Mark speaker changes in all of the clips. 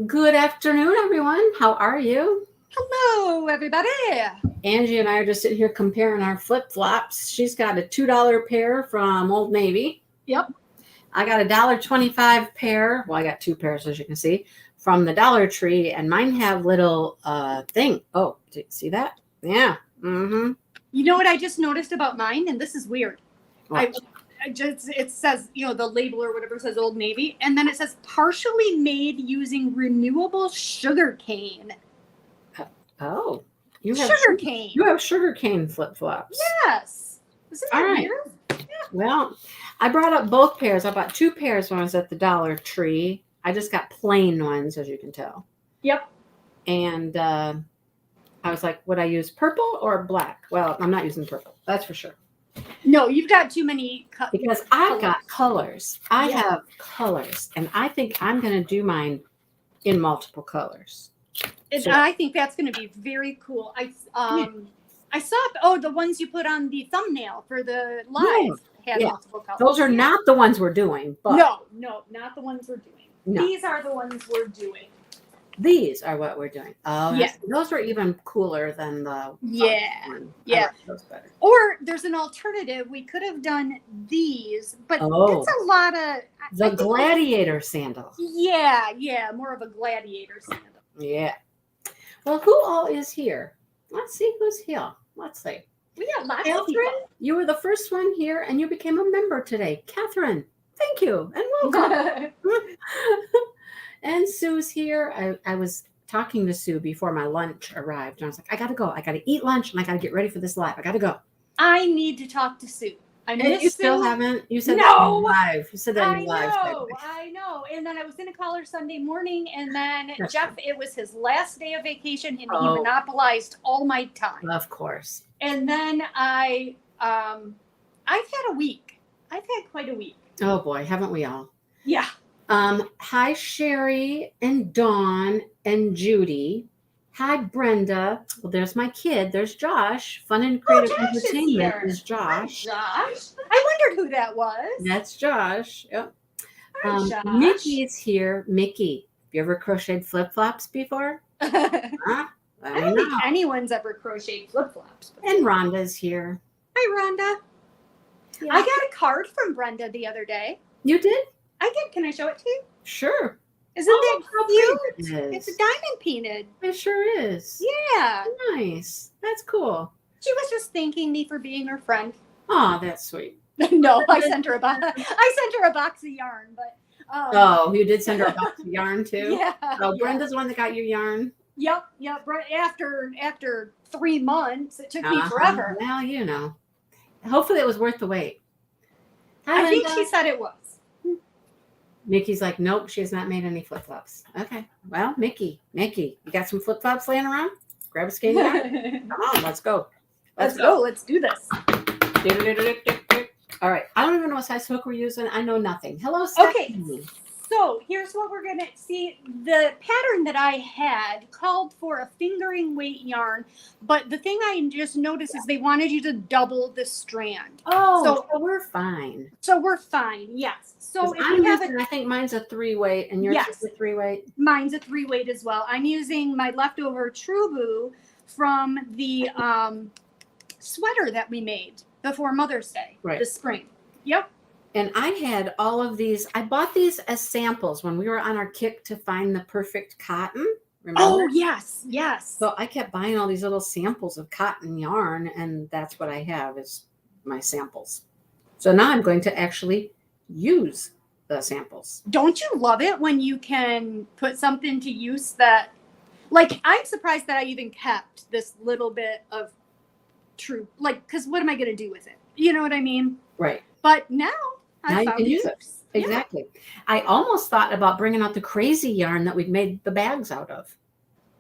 Speaker 1: Good afternoon, everyone. How are you?
Speaker 2: Hello, everybody.
Speaker 1: Angie and I are just sitting here comparing our flip flops. She's got a $2 pair from Old Navy.
Speaker 2: Yep.
Speaker 1: I got a $1.25 pair. Well, I got two pairs, as you can see, from the Dollar Tree, and mine have little thing. Oh, did you see that? Yeah. Mm-hmm.
Speaker 2: You know what I just noticed about mine, and this is weird.
Speaker 1: What?
Speaker 2: It says, the label or whatever says Old Navy, and then it says partially made using renewable sugar cane.
Speaker 1: Oh,
Speaker 2: you have
Speaker 1: sugar cane flip flops.
Speaker 2: Yes. Isn't that weird?
Speaker 1: Yeah. Well, I brought up both pairs. I bought two pairs when I was at the Dollar Tree. I just got plain ones, as you can tell.
Speaker 2: Yep.
Speaker 1: And I was like, would I use purple or black? Well, I'm not using purple. That's for sure.
Speaker 2: No, you've got too many
Speaker 1: because I've got colors. I have colors, and I think I'm going to do mine in multiple colors.
Speaker 2: I think that's going to be very cool. I saw the ones you put on the thumbnail for the live had multiple colors.
Speaker 1: Those are not the ones we're doing. But
Speaker 2: no, not the ones we're doing.
Speaker 1: No.
Speaker 2: These are the ones we're doing.
Speaker 1: These are what we're doing. Oh, yeah. Those were even cooler than the one.
Speaker 2: Yeah.
Speaker 1: Like those better.
Speaker 2: Or there's an alternative. We could have done these, but it's a lot of
Speaker 1: the gladiator sandal.
Speaker 2: Yeah, more of a gladiator sandal.
Speaker 1: Yeah. Well, who all is here? Let's see who's here. Let's see.
Speaker 2: We got lots of people.
Speaker 1: You were the first one here, and you became a member today. Catherine, thank you, and welcome. And Sue's here. I was talking to Sue before my lunch arrived, and I was like, I got to go. I got to eat lunch, and I got to get ready for this live. I got to go.
Speaker 2: I need to talk to Sue.
Speaker 1: I miss you still haven't? You said
Speaker 2: no.
Speaker 1: That live. You said that live.
Speaker 2: I know. And then I was going to call her Sunday morning, and then Jeff, it was his last day of vacation, and he monopolized all my time.
Speaker 1: Of course.
Speaker 2: And then I've had a week. I've had quite a week.
Speaker 1: Oh boy, haven't we all?
Speaker 2: Yeah.
Speaker 1: Hi, Sherry and Dawn and Judy. Hi, Brenda. Well, there's my kid. There's Josh. Fun and Creative Entertainment is Josh.
Speaker 2: Hi, Josh. I wondered who that was.
Speaker 1: That's Josh. Yep.
Speaker 2: Hi, Josh.
Speaker 1: Mickey's here. Mickey, you ever crocheted flip-flops before? Huh?
Speaker 2: I don't think anyone's ever crocheted flip-flops before.
Speaker 1: And Rhonda's here.
Speaker 2: Hi, Rhonda. Yeah. I got a card from Brenda the other day.
Speaker 1: You did?
Speaker 2: I did. Can I show it to you?
Speaker 1: Sure.
Speaker 2: Isn't that cute? It's a diamond painted.
Speaker 1: It sure is.
Speaker 2: Yeah.
Speaker 1: Nice. That's cool.
Speaker 2: She was just thanking me for being her friend.
Speaker 1: Oh, that's sweet.
Speaker 2: No, I sent her a box of yarn, but.
Speaker 1: Oh, you did send her a box of yarn too?
Speaker 2: Yeah.
Speaker 1: Oh, Brenda's the one that got you yarn.
Speaker 2: Yep. After 3 months, it took me forever.
Speaker 1: Well, hopefully it was worth the wait.
Speaker 2: I think she said it was.
Speaker 1: Mickey's like, nope, she has not made any flip-flops. Okay. Well, Mickey, you got some flip-flops laying around? Grab a skein yarn. Come on, let's go.
Speaker 2: Let's go. Let's do this.
Speaker 1: All right. I don't even know what size hook we're using. I know nothing. Hello, Stephanie.
Speaker 2: Okay. So here's what we're going to see. The pattern that I had called for a fingering weight yarn, but the thing I just noticed is they wanted you to double the strand.
Speaker 1: Oh, so we're fine.
Speaker 2: Yes. So if
Speaker 1: I think mine's a 3-weight and yours is a 3-weight.
Speaker 2: Mine's a 3-weight as well. I'm using my leftover Trubu from the sweater that we made before Mother's Day, this spring. Yep.
Speaker 1: And I had all of these. I bought these as samples when we were on our kick to find the perfect cotton. Remember?
Speaker 2: Oh, yes.
Speaker 1: So I kept buying all these little samples of cotton yarn, and that's what I have is my samples. So now I'm going to actually use the samples.
Speaker 2: Don't you love it when you can put something to use that? Like, I'm surprised that I even kept this little bit of because what am I going to do with it? You know what I mean?
Speaker 1: Right.
Speaker 2: But now
Speaker 1: you can use it. Exactly. Yeah. I almost thought about bringing out the crazy yarn that we'd made the bags out of.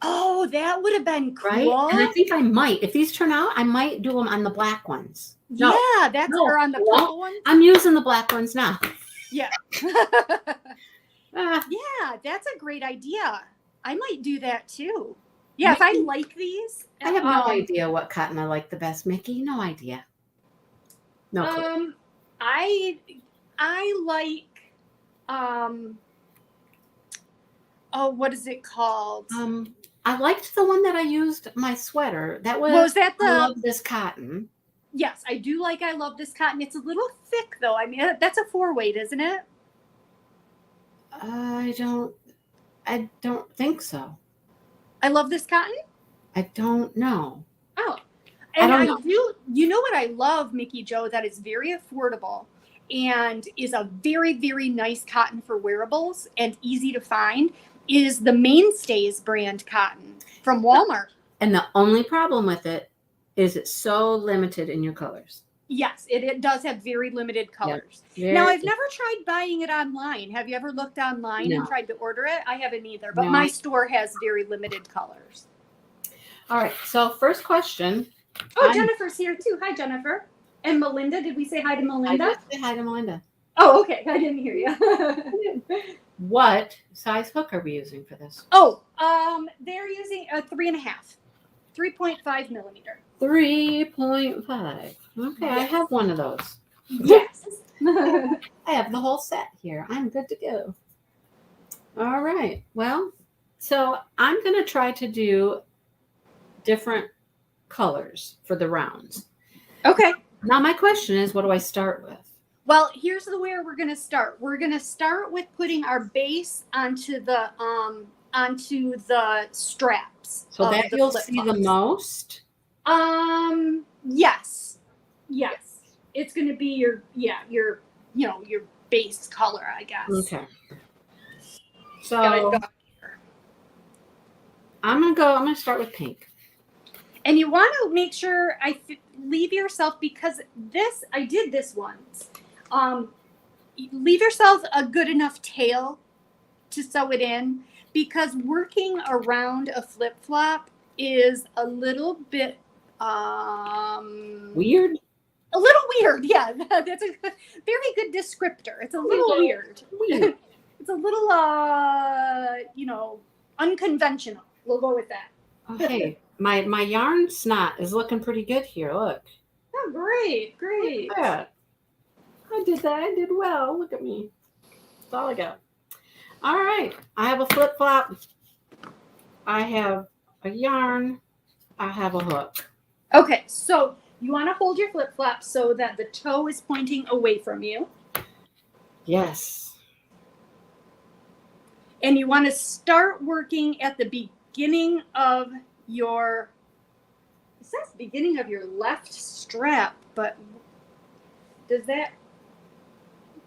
Speaker 2: Oh, that would have been cool.
Speaker 1: Right? And I think I might. If these turn out, I might do them on the black ones.
Speaker 2: No, or on the purple ones.
Speaker 1: I'm using the black ones now.
Speaker 2: Yeah. Yeah, that's a great idea. I might do that too. Yeah, if I like these.
Speaker 1: I have no idea what cotton I like the best, Mickey. No idea. No clue.
Speaker 2: I like what is it called?
Speaker 1: I liked the one that I used my sweater. That
Speaker 2: Was that
Speaker 1: I
Speaker 2: the?
Speaker 1: love this cotton.
Speaker 2: Yes, I do like I love this cotton. It's a little thick though. I mean, that's a 4-weight, isn't it?
Speaker 1: I don't think so.
Speaker 2: I love this cotton.
Speaker 1: I don't know.
Speaker 2: Oh,
Speaker 1: I
Speaker 2: and
Speaker 1: don't
Speaker 2: I
Speaker 1: know.
Speaker 2: do. You know what I love, Mickey Joe? That is very affordable and is a very, very nice cotton for wearables and easy to find. Is the Mainstays brand cotton from Walmart.
Speaker 1: And the only problem with it is it's so limited in your colors.
Speaker 2: Yes, it does have very limited colors.
Speaker 1: Yep.
Speaker 2: Now, I've never tried buying it online. Have you ever looked online and tried to order it? I haven't either, but my store has very limited colors.
Speaker 1: All right, so first question.
Speaker 2: Oh, Jennifer's here too. Hi, Jennifer. And Melinda, did we say hi to Melinda?
Speaker 1: I did say hi to Melinda.
Speaker 2: Oh, okay. I didn't hear you.
Speaker 1: What size hook are we using for this?
Speaker 2: Oh, they're using a 3.5, 3.5 millimeter.
Speaker 1: 3.5. Okay,
Speaker 2: Yes.
Speaker 1: I have one of those.
Speaker 2: Yes.
Speaker 1: I have the whole set here. I'm good to go. All right. Well, so I'm going to try to do different colors for the rounds.
Speaker 2: Okay.
Speaker 1: Now my question is, what do I start with?
Speaker 2: Well, here's where we're going to start. We're going to start with putting our base onto the straps.
Speaker 1: So that you'll see the most?
Speaker 2: Yes. Yes. It's going to be your base color, I guess.
Speaker 1: Okay. So I'm going to start with pink.
Speaker 2: And you want to make sure leave yourself, because I did this once. Leave yourself a good enough tail to sew it in, because working around a flip-flop is a little bit
Speaker 1: weird.
Speaker 2: A little weird, yeah. That's a very good descriptor. It's a little weird. It's a little unconventional. We'll go with that.
Speaker 1: Okay. My yarn snot is looking pretty good here. Look.
Speaker 2: Oh, great.
Speaker 1: Look at that. I did that. I did well. Look at me. That's all I got. All right. I have a flip flop. I have a yarn. I have a hook.
Speaker 2: Okay. So you want to hold your flip flop so that the toe is pointing away from you.
Speaker 1: Yes.
Speaker 2: And you want to start working at the beginning of it says beginning of your left strap, but does that?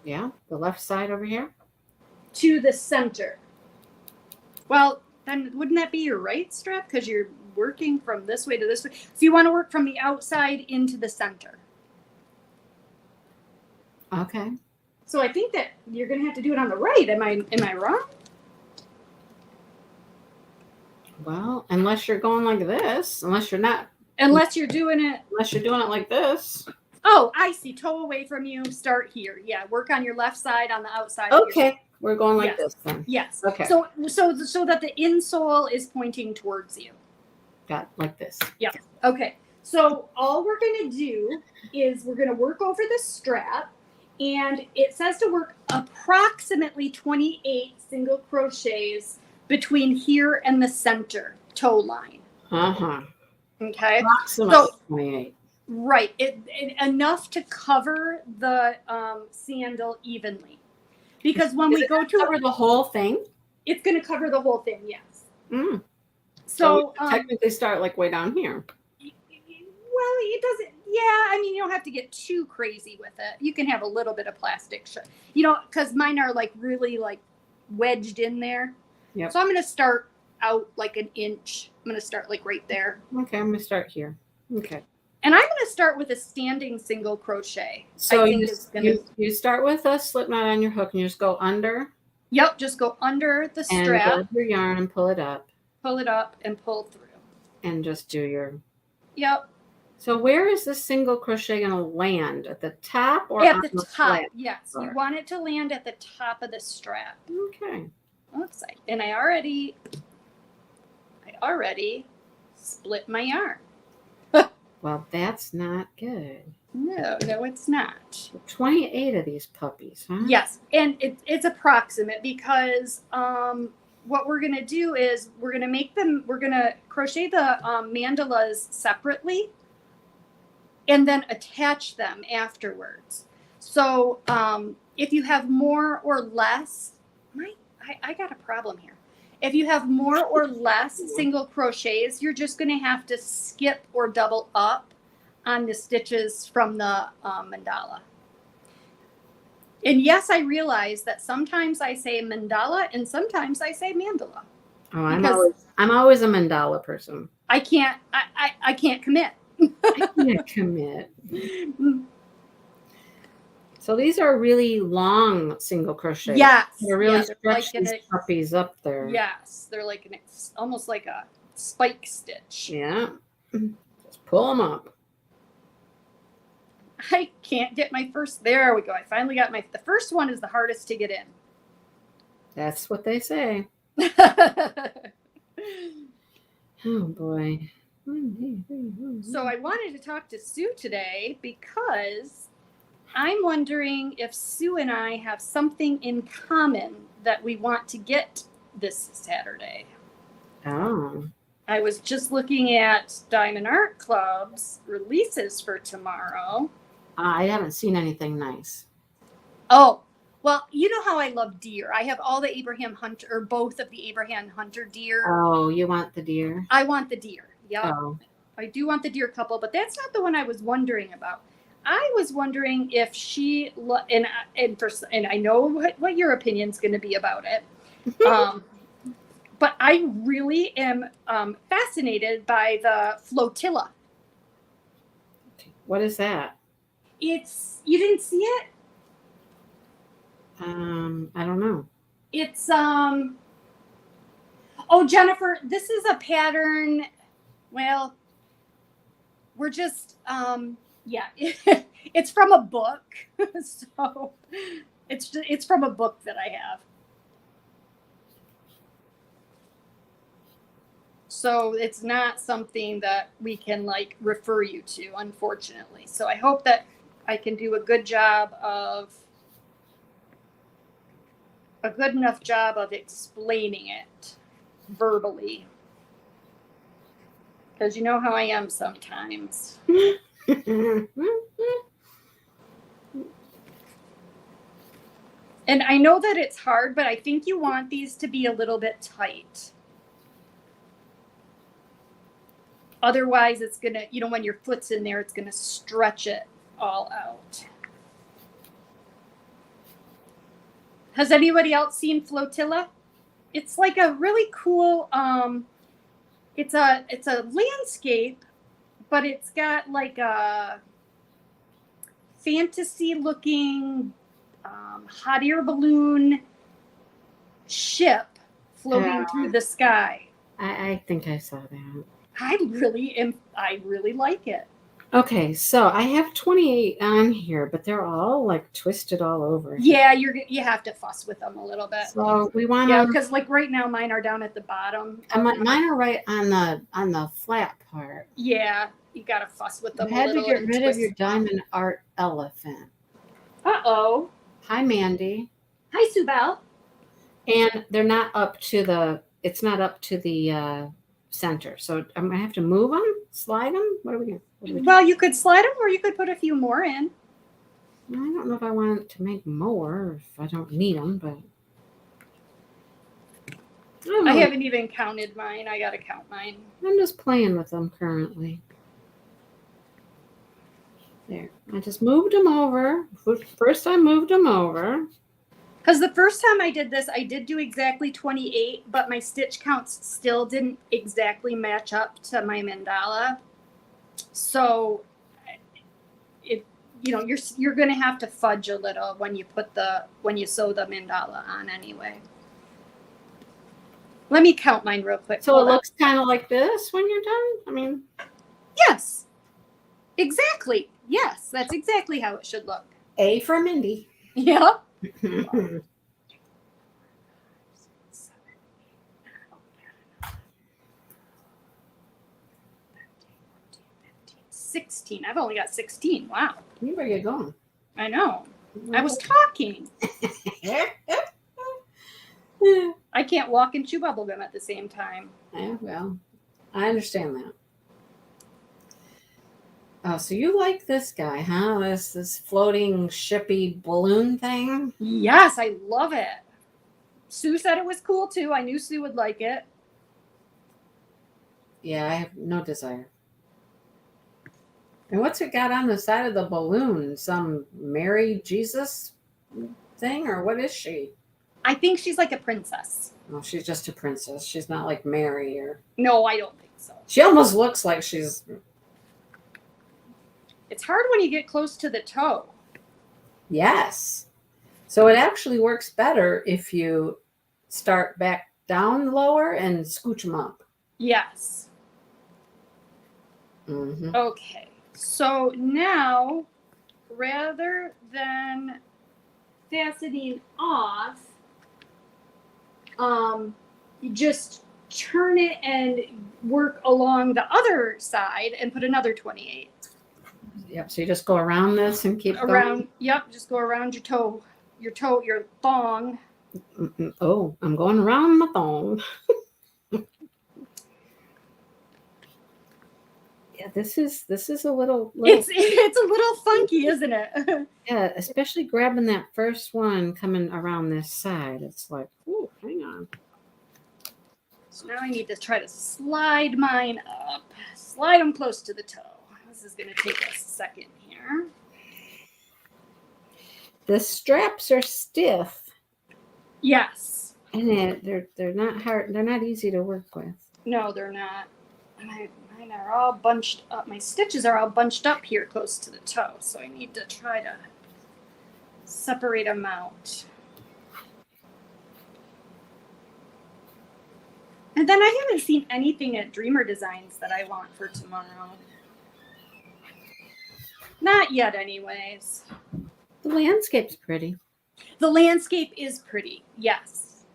Speaker 1: Yeah, the left side over here.
Speaker 2: To the center. Well, then wouldn't that be your right strap? Because you're working from this way to this way. So you want to work from the outside into the center.
Speaker 1: Okay.
Speaker 2: So I think that you're going to have to do it on the right. Am I wrong?
Speaker 1: Well, unless you're going like this, unless you're doing it like this.
Speaker 2: Oh, I see. Toe away from you. Start here. Yeah, work on your left side on the outside.
Speaker 1: Okay, we're going like this then.
Speaker 2: Yes.
Speaker 1: Okay.
Speaker 2: So that the insole is pointing towards you.
Speaker 1: Got like this.
Speaker 2: Yeah. Okay. So all we're going to do is we're going to work over the strap, and it says to work approximately 28 single crochets between here and the center toe line. Okay.
Speaker 1: Approximately 28.
Speaker 2: Right. It enough to cover the sandal evenly. Because when we go to
Speaker 1: cover the whole thing,
Speaker 2: it's going to cover the whole thing. Yes.
Speaker 1: So technically start like way down here.
Speaker 2: Well, it doesn't. Yeah, I mean, you don't have to get too crazy with it. You can have a little bit of plastic, because mine are like really like wedged in there.
Speaker 1: Yep.
Speaker 2: So I'm going to start out like an inch. I'm going to start like right there.
Speaker 1: Okay, I'm going to start here. Okay.
Speaker 2: And I'm going to start with a standing single crochet.
Speaker 1: So you start with a slip knot on your hook and you just go under.
Speaker 2: Yep, just go under the strap.
Speaker 1: And your yarn and pull it up.
Speaker 2: Pull it up and pull through.
Speaker 1: And just do your.
Speaker 2: Yep.
Speaker 1: So where is the single crochet going to land? At the top or
Speaker 2: at
Speaker 1: on
Speaker 2: the top?
Speaker 1: flat?
Speaker 2: Yes, you want it to land at the top of the strap.
Speaker 1: Okay.
Speaker 2: Looks like, and I already split my yarn.
Speaker 1: Well, that's not good.
Speaker 2: No, it's not.
Speaker 1: 28 of these puppies, huh?
Speaker 2: Yes, and it's approximate because what we're going to do is we're going to crochet the mandalas separately and then attach them afterwards. So if you have more or less, I got a problem here. If you have more or less single crochets, you're just going to have to skip or double up on the stitches from the mandala. And yes, I realize that sometimes I say mandala and sometimes I say mandala.
Speaker 1: Oh, I'm always a mandala person.
Speaker 2: I can't commit.
Speaker 1: I can't commit. So these are really long single crochets.
Speaker 2: Yes.
Speaker 1: They're really stretch these puppies up there.
Speaker 2: Yes. They're like almost like a spike stitch.
Speaker 1: Yeah. Just pull them up.
Speaker 2: I can't get my first. There we go. I finally got the first one is the hardest to get in.
Speaker 1: That's what they say. Oh boy.
Speaker 2: So I wanted to talk to Sue today because I'm wondering if Sue and I have something in common that we want to get this Saturday.
Speaker 1: Oh.
Speaker 2: I was just looking at Diamond Art Club's releases for tomorrow.
Speaker 1: I haven't seen anything nice.
Speaker 2: Oh, well, you know how I love deer. I have all the Abraham Hunter, or both of the Abraham Hunter deer.
Speaker 1: Oh, you want the deer?
Speaker 2: I want the deer. Yeah.
Speaker 1: Oh.
Speaker 2: I do want the deer couple, but that's not the one I was wondering about. I was wondering if she and I know what your opinion's going to be about it. But I really am fascinated by the flotilla.
Speaker 1: What is that?
Speaker 2: You didn't see it?
Speaker 1: I don't know.
Speaker 2: It's oh, Jennifer, this is a pattern. Well, we're just yeah, it's from a book. So it's from a book that I have. So it's not something that we can like refer you to, unfortunately. So I hope that I can do a good enough job of explaining it verbally. Because you know how I am sometimes. And I know that it's hard, but I think you want these to be a little bit tight. Otherwise, it's going to, when your foot's in there, it's going to stretch it all out. Has anybody else seen Flotilla? It's like a really cool, it's a landscape, but it's got like a fantasy looking hot air balloon ship floating through the sky.
Speaker 1: I think I saw that.
Speaker 2: I really like it.
Speaker 1: Okay, so I have 28 on here, but they're all like twisted all over.
Speaker 2: Yeah, you have to fuss with them a little bit.
Speaker 1: So we want to,
Speaker 2: because like right now mine are down at the bottom.
Speaker 1: Mine are right on the flat part.
Speaker 2: Yeah, you gotta fuss with them.
Speaker 1: You had to get rid of your Diamond Art elephant.
Speaker 2: Uh-oh.
Speaker 1: Hi, Mandy.
Speaker 2: Hi, Sue Belle.
Speaker 1: And they're not up to the. It's not up to the center, so I'm gonna have to move them, slide them. What are we doing?
Speaker 2: Well, you could slide them, or you could put a few more in.
Speaker 1: I don't know if I want to make more, if I don't need them, but
Speaker 2: I haven't even counted mine. I gotta count mine.
Speaker 1: I'm just playing with them currently. There, I just moved them over. First, I moved them over.
Speaker 2: Because the first time I did this, I did do exactly 28, but my stitch counts still didn't exactly match up to my mandala. So, you're going to have to fudge a little when you sew the mandala on anyway. Let me count mine real quick.
Speaker 1: So it looks kind of like this when you're done? I mean.
Speaker 2: Yes. Exactly. Yes, that's exactly how it should look.
Speaker 1: A for Mindy.
Speaker 2: Yeah. 16. I've only got 16. Wow.
Speaker 1: You better get going.
Speaker 2: I know. I was talking. I can't walk and chew bubble gum at the same time.
Speaker 1: Yeah, well, I understand that. Oh, so you like this guy, huh? This floating shippy balloon thing?
Speaker 2: Yes, I love it. Sue said it was cool too. I knew Sue would like it.
Speaker 1: Yeah, I have no desire. And what's it got on the side of the balloon? Some Mary Jesus thing, or what is she?
Speaker 2: I think she's like a princess.
Speaker 1: Oh, she's just a princess. She's not like Mary or.
Speaker 2: No, I don't think so.
Speaker 1: She almost looks like she's.
Speaker 2: It's hard when you get close to the toe.
Speaker 1: Yes. So it actually works better if you start back down lower and scooch them up.
Speaker 2: Yes.
Speaker 1: Mm-hmm.
Speaker 2: Okay. So now, rather than fastening off, you just turn it and work along the other side and put another 28.
Speaker 1: Yep. So you just go around this and keep
Speaker 2: Around,
Speaker 1: going.
Speaker 2: yep, just go around your thong.
Speaker 1: Oh, I'm going around my thong. Yeah, this is a little.
Speaker 2: It's a little funky, isn't it?
Speaker 1: Yeah, especially grabbing that first one coming around this side. It's like, oh, hang on.
Speaker 2: So now I need to try to slide mine up. Slide them close to the toe. This is going to take us a second here.
Speaker 1: The straps are stiff,
Speaker 2: Yes.
Speaker 1: and they're not hard. They're not easy to work with.
Speaker 2: No, they're not. And mine are all bunched up. My stitches are all bunched up here close to the toe, so I need to try to separate them out. And then I haven't seen anything at Dreamer Designs that I want for tomorrow. Not yet, anyways.
Speaker 1: The landscape's pretty.
Speaker 2: The landscape is pretty, yes.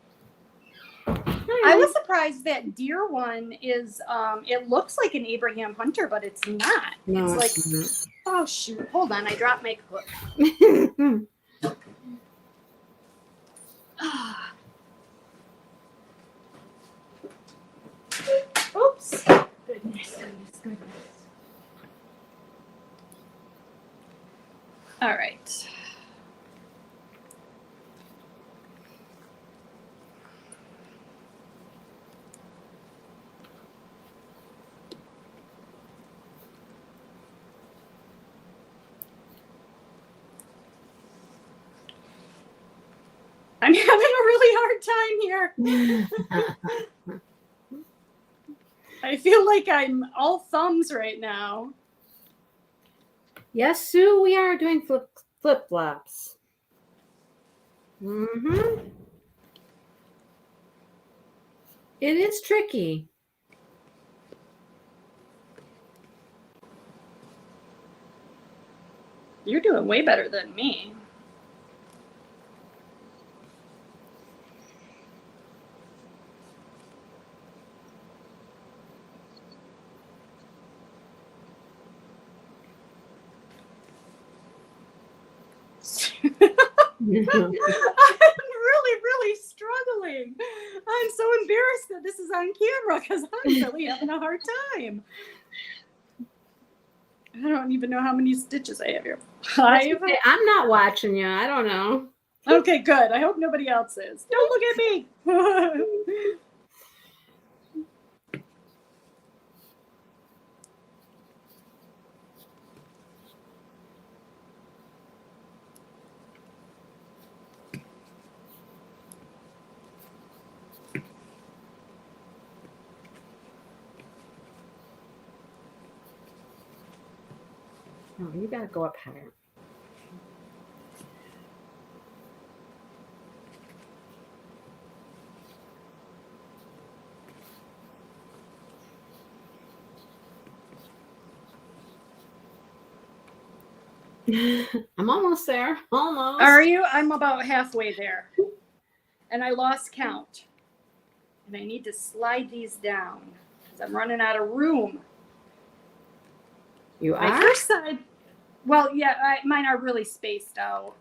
Speaker 2: I was surprised that deer one is, it looks like an Abraham Hunter, but it's not.
Speaker 1: No,
Speaker 2: it's like, oh shoot, hold on, I dropped my hook. Oops. Goodness. All right. I'm having a really hard time here. I feel like I'm all thumbs right now.
Speaker 1: Yes, Sue, we are doing flip-flops. Mm-hmm. It is tricky.
Speaker 2: You're doing way better than me. I'm really struggling. I'm so embarrassed that this is on camera because I'm really having a hard time. I don't even know how many stitches I have here. 5.
Speaker 1: I'm not watching you. I don't know.
Speaker 2: Okay, good. I hope nobody else is. Don't look at me.
Speaker 1: Oh, you gotta go up higher. I'm almost there. Almost.
Speaker 2: Are you? I'm about halfway there. And I lost count. And I need to slide these down because I'm running out of room.
Speaker 1: You
Speaker 2: My
Speaker 1: are?
Speaker 2: first side, well, yeah, mine are really spaced out.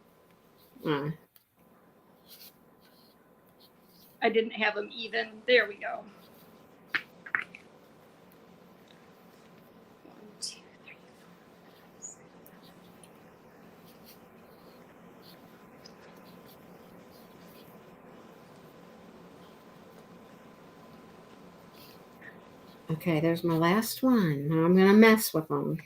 Speaker 2: I didn't have them even. There we go. 1, 2, 3, 4.
Speaker 1: Okay, there's my last one. Now I'm going to mess with them.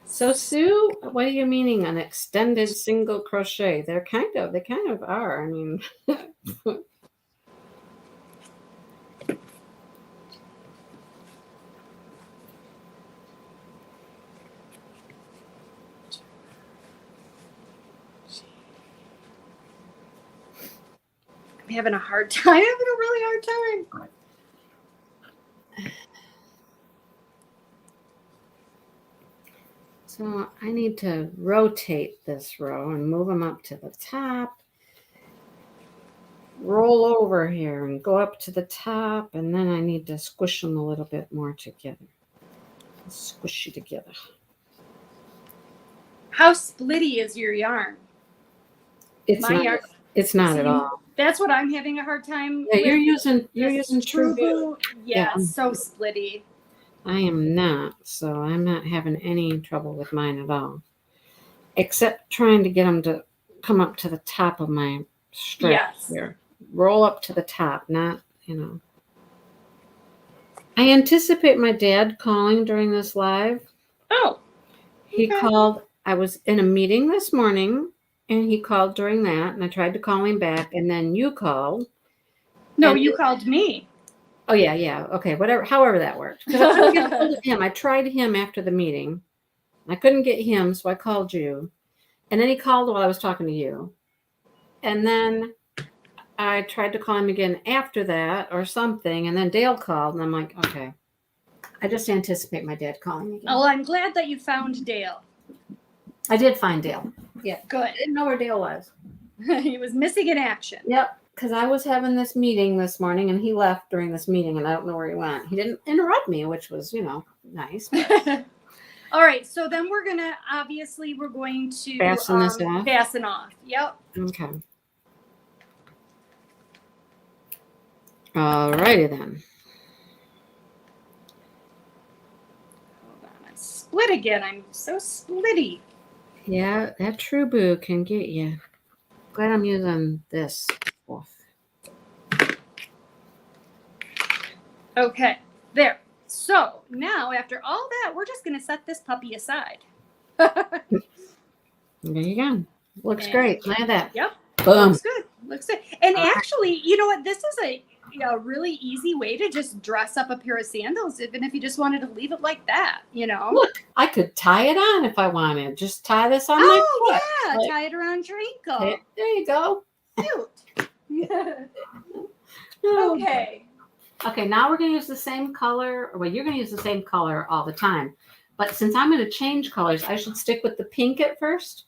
Speaker 1: So Sue, what are you meaning an extended single crochet? They kind of are. I mean,
Speaker 2: I'm having a hard time. I'm having a really hard time.
Speaker 1: So I need to rotate this row and move them up to the top. Roll over here and go up to the top, and then I need to squish them a little bit more together. Squish you together.
Speaker 2: How splitty is your yarn?
Speaker 1: It's not at all.
Speaker 2: That's what I'm having a hard time
Speaker 1: Yeah,
Speaker 2: with.
Speaker 1: you're using True Blue.
Speaker 2: Yeah, so splitty.
Speaker 1: I am not, so I'm not having any trouble with mine at all. Except trying to get them to come up to the top of my strap here. Roll up to the top, not, I anticipate my dad calling during this live.
Speaker 2: Oh.
Speaker 1: He called. I was in a meeting this morning, and he called during that, and I tried to call him back, and then you called.
Speaker 2: No, you called me.
Speaker 1: Oh, yeah. Okay, whatever, however that worked. Because I couldn't get hold of him. I tried him after the meeting. I couldn't get him, so I called you. And then he called while I was talking to you. And then I tried to call him again after that or something, and then Dale called, and I'm like, okay. I just anticipate my dad calling again.
Speaker 2: Oh, I'm glad that you found Dale.
Speaker 1: I did find Dale. Yeah.
Speaker 2: Good.
Speaker 1: I didn't know where Dale was.
Speaker 2: He was missing in action.
Speaker 1: Yep. Because I was having this meeting this morning, and he left during this meeting, and I don't know where he went. He didn't interrupt me, which was, nice.
Speaker 2: All right. So then we're going to
Speaker 1: fasten this off.
Speaker 2: Fasten off. Yep.
Speaker 1: Okay. All righty then.
Speaker 2: Hold on. I'm split again. I'm so splitty.
Speaker 1: Yeah, that True Blue can get you. Glad I'm using this stuff.
Speaker 2: Okay, there. So now, after all that, we're just going to set this puppy aside.
Speaker 1: There you go. Looks great. Look at that.
Speaker 2: Yep.
Speaker 1: Boom.
Speaker 2: Looks good. Looks good. And actually, you know what? This is a really easy way to just dress up a pair of sandals, even if you just wanted to leave it like that,
Speaker 1: Look, I could tie it on if I wanted. Just tie this on my foot.
Speaker 2: Yeah. Like, tie it around your ankle.
Speaker 1: Okay, there you go.
Speaker 2: Cute.
Speaker 1: Oh.
Speaker 2: Okay.
Speaker 1: Okay, now we're going to use the same color. Well, you're going to use the same color all the time. But since I'm going to change colors, I should stick with the pink at first?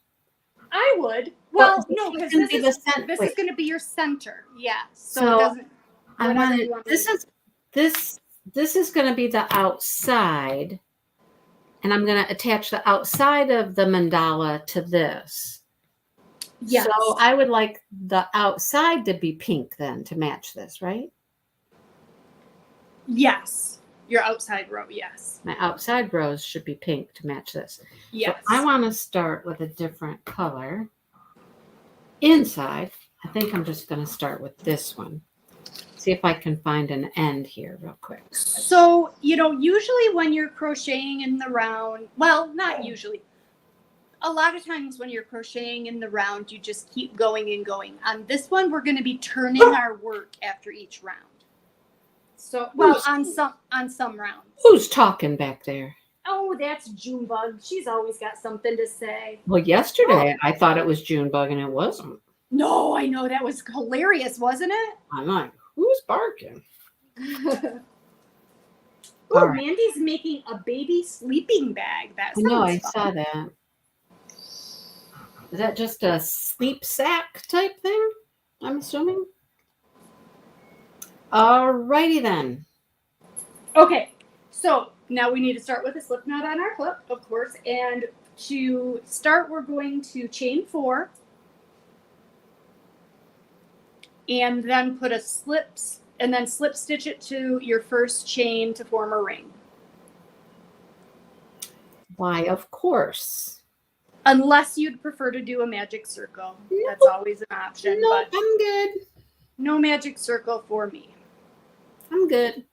Speaker 2: I would. Well, no, because this is going to be your center. Yeah. So it doesn't.
Speaker 1: I want it. This is going to be the outside. And I'm going to attach the outside of the mandala to this.
Speaker 2: Yes.
Speaker 1: So I would like the outside to be pink then to match this, right?
Speaker 2: Yes. Your outside row, yes.
Speaker 1: My outside rows should be pink to match this.
Speaker 2: Yes.
Speaker 1: So I want to start with a different color. Inside, I think I'm just going to start with this one. See if I can find an end here real quick.
Speaker 2: So, usually when you're crocheting in the round, well, not usually. A lot of times when you're crocheting in the round, you just keep going and going. On this one, we're going to be turning our work after each round. So, well, on some rounds.
Speaker 1: Who's talking back there?
Speaker 2: Oh, that's Junebug. She's always got something to say.
Speaker 1: Well, yesterday I thought it was Junebug and it wasn't.
Speaker 2: No, I know. That was hilarious, wasn't it?
Speaker 1: I'm like, who's barking?
Speaker 2: Oh,
Speaker 1: right.
Speaker 2: Mandy's making a baby sleeping bag. That sounds
Speaker 1: I
Speaker 2: fun.
Speaker 1: saw that. Is that just a sleep sack type thing? I'm assuming. Alrighty then.
Speaker 2: Okay, so now we need to start with a slip knot on our clip, of course. And to start, we're going to chain 4. and then put and then slip stitch it to your first chain to form a ring.
Speaker 1: Why, of course.
Speaker 2: Unless you'd prefer to do a magic circle.
Speaker 1: Nope.
Speaker 2: That's always an option.
Speaker 1: Nope,
Speaker 2: But
Speaker 1: I'm good.
Speaker 2: no magic circle for me.
Speaker 1: I'm good.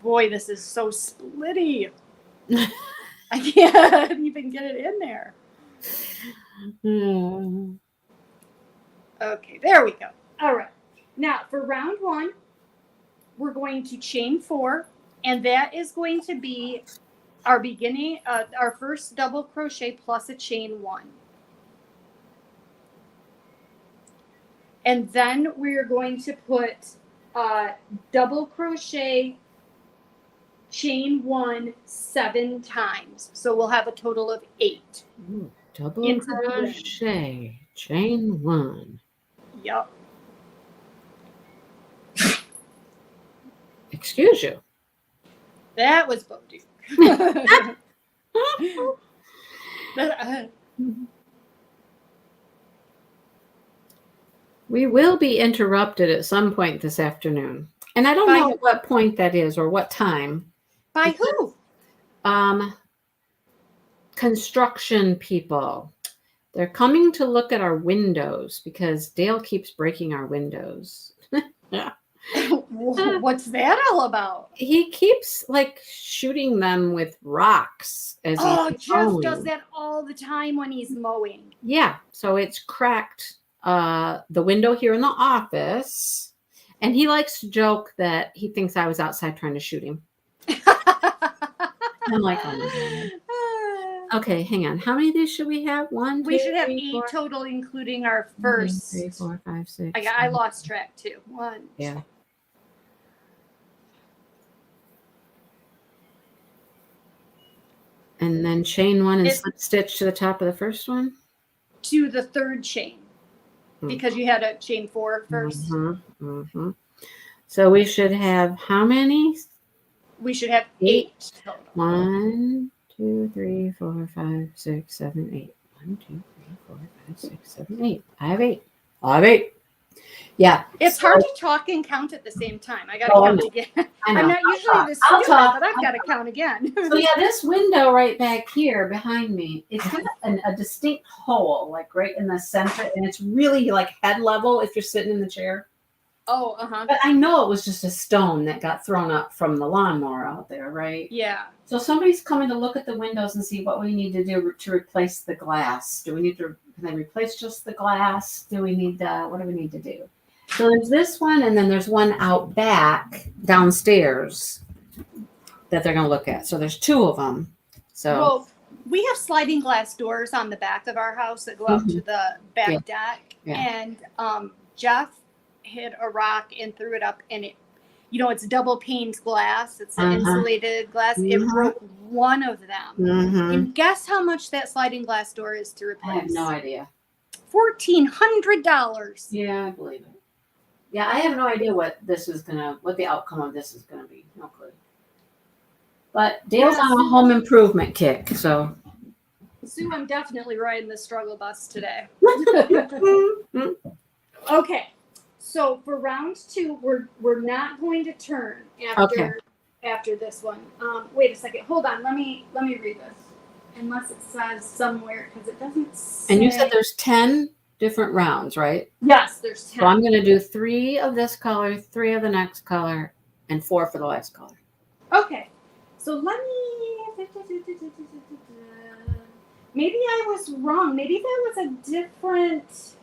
Speaker 2: Boy, this is so splitty. I can't even get it in there. Okay, there we go. All right. Now, for round 1, we're going to chain 4, and that is going to be our beginning, our first double crochet plus a chain 1. And then we're going to put double crochet, chain 1 7 times. So we'll have a total of 8.
Speaker 1: Ooh, double crochet, chain 1.
Speaker 2: Yep.
Speaker 1: Excuse you.
Speaker 2: That was Boduk.
Speaker 1: We will be interrupted at some point this afternoon. And I don't know what point that is or what time.
Speaker 2: By who?
Speaker 1: Construction people. They're coming to look at our windows because Dale keeps breaking our windows.
Speaker 2: What's that all about?
Speaker 1: He keeps like shooting them with rocks as he's
Speaker 2: Jeff
Speaker 1: mowing.
Speaker 2: does that all the time when he's mowing.
Speaker 1: Yeah, so it's cracked the window here in the office, and he likes to joke that he thinks I was outside trying to shoot him. I'm like, oh my God. Okay, hang on. How many of these should we have? 1, 2,
Speaker 2: we should have
Speaker 1: 3,
Speaker 2: 8
Speaker 1: 4.
Speaker 2: total, including our first.
Speaker 1: 1, 2, 3, 4, 5, 6.
Speaker 2: I lost track too. 1.
Speaker 1: Yeah. And then chain 1 and slip stitch to the top of the first one?
Speaker 2: To the 3rd chain. Because you had a chain 4 first.
Speaker 1: So we should have how many?
Speaker 2: We should have 8 total.
Speaker 1: 1, 2, 3, 4, 5, 6, 7, 8. 1, 2, 3, 4, 5, 6, 7, 8. I have 8. I have 8. Yeah.
Speaker 2: It's hard to talk and count at the same time. I got to count again. I'm not usually this good, but I've got to count again.
Speaker 1: So yeah, this window right back here behind me, it's got a distinct hole, like right in the center, and it's really like head level if you're sitting in the chair.
Speaker 2: Oh,
Speaker 1: But I know it was just a stone that got thrown up from the lawnmower out there, right?
Speaker 2: Yeah.
Speaker 1: So somebody's coming to look at the windows and see what we need to do to replace the glass. Do we need to, can they replace just the glass? Do we need, what do we need to do? So there's this one, and then there's one out back downstairs that they're going to look at. So there's 2 of them. So
Speaker 2: well, we have sliding glass doors on the back of our house that go out to the back deck. Yeah. And Jeff hit a rock and threw it up, and it, it's double paned glass. It's an insulated glass. It broke one of them. And guess how much that sliding glass door is to replace?
Speaker 1: I have no idea.
Speaker 2: $1,400.
Speaker 1: Yeah, I believe it. Yeah, I have no idea what the outcome of this is gonna be. No clue. But Dale's on a home improvement kick, so.
Speaker 2: Sue, I'm definitely riding the struggle bus today. Okay, so for round 2, we're not going to turn after this one. Wait a second. Hold on. Let me read this. Unless it says somewhere, because it doesn't say.
Speaker 1: And you said there's 10 different rounds, right?
Speaker 2: Yes, there's 10.
Speaker 1: So I'm going to do 3 of this color, 3 of the next color, and 4 for the last color.
Speaker 2: Okay. So let me. Maybe I was wrong. Maybe that was a different.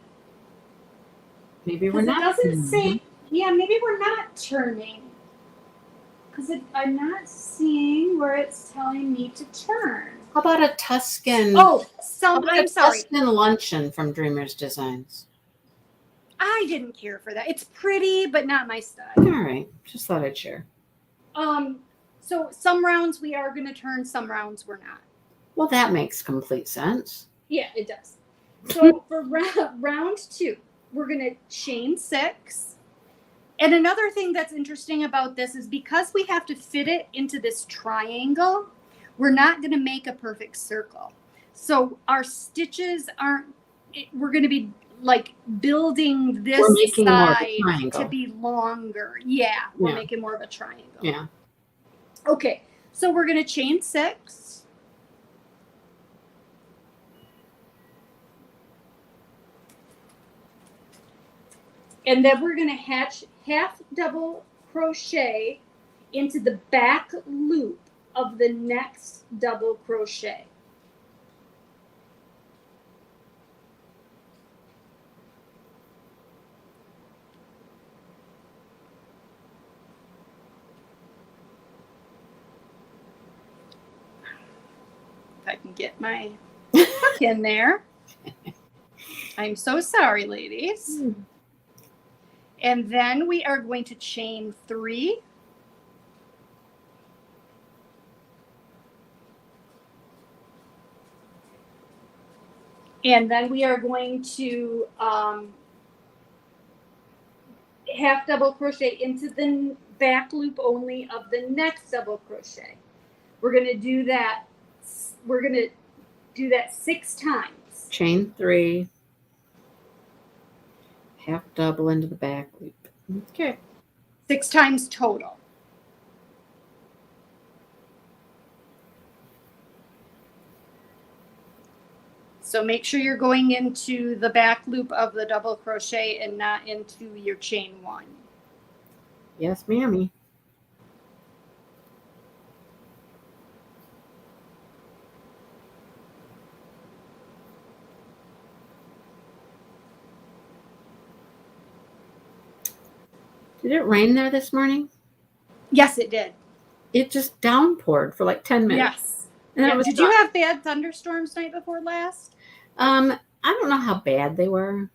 Speaker 1: Maybe we're not.
Speaker 2: It doesn't say. Yeah, maybe we're not turning. Because I'm not seeing where it's telling me to turn.
Speaker 1: How about a Tuscan?
Speaker 2: Oh, I'm sorry.
Speaker 1: Tuscan luncheon from Dreamers Designs.
Speaker 2: I didn't care for that. It's pretty, but not my style.
Speaker 1: All right, just thought I'd share.
Speaker 2: So some rounds we are going to turn, some rounds we're not.
Speaker 1: Well, that makes complete sense.
Speaker 2: Yeah, it does. So for round 2, we're going to chain 6. And another thing that's interesting about this is because we have to fit it into this triangle, we're not going to make a perfect circle. So our stitches aren't we're going to be like building this
Speaker 1: We're making more of a
Speaker 2: side
Speaker 1: triangle.
Speaker 2: to be longer. Yeah, we're
Speaker 1: Yeah.
Speaker 2: making more of a triangle.
Speaker 1: Yeah.
Speaker 2: Okay, so we're going to chain 6. And then we're going to half double crochet into the back loop of the next double crochet. If I can get my hook in there. I'm so sorry, ladies. And then we are going to chain 3. And then we are going to half double crochet into the back loop only of the next double crochet. We're going to do that. We're going to do that 6 times.
Speaker 1: Chain 3. Half double into the back loop. Okay.
Speaker 2: 6 times total. So make sure you're going into the back loop of the double crochet and not into your chain 1.
Speaker 1: Yes, mammy. Did it rain there this morning?
Speaker 2: Yes, it did.
Speaker 1: It just downpoured for like 10 minutes.
Speaker 2: Yes.
Speaker 1: And
Speaker 2: Yeah.
Speaker 1: it was
Speaker 2: Did you have bad thunderstorms night before last?
Speaker 1: I don't know how bad they were.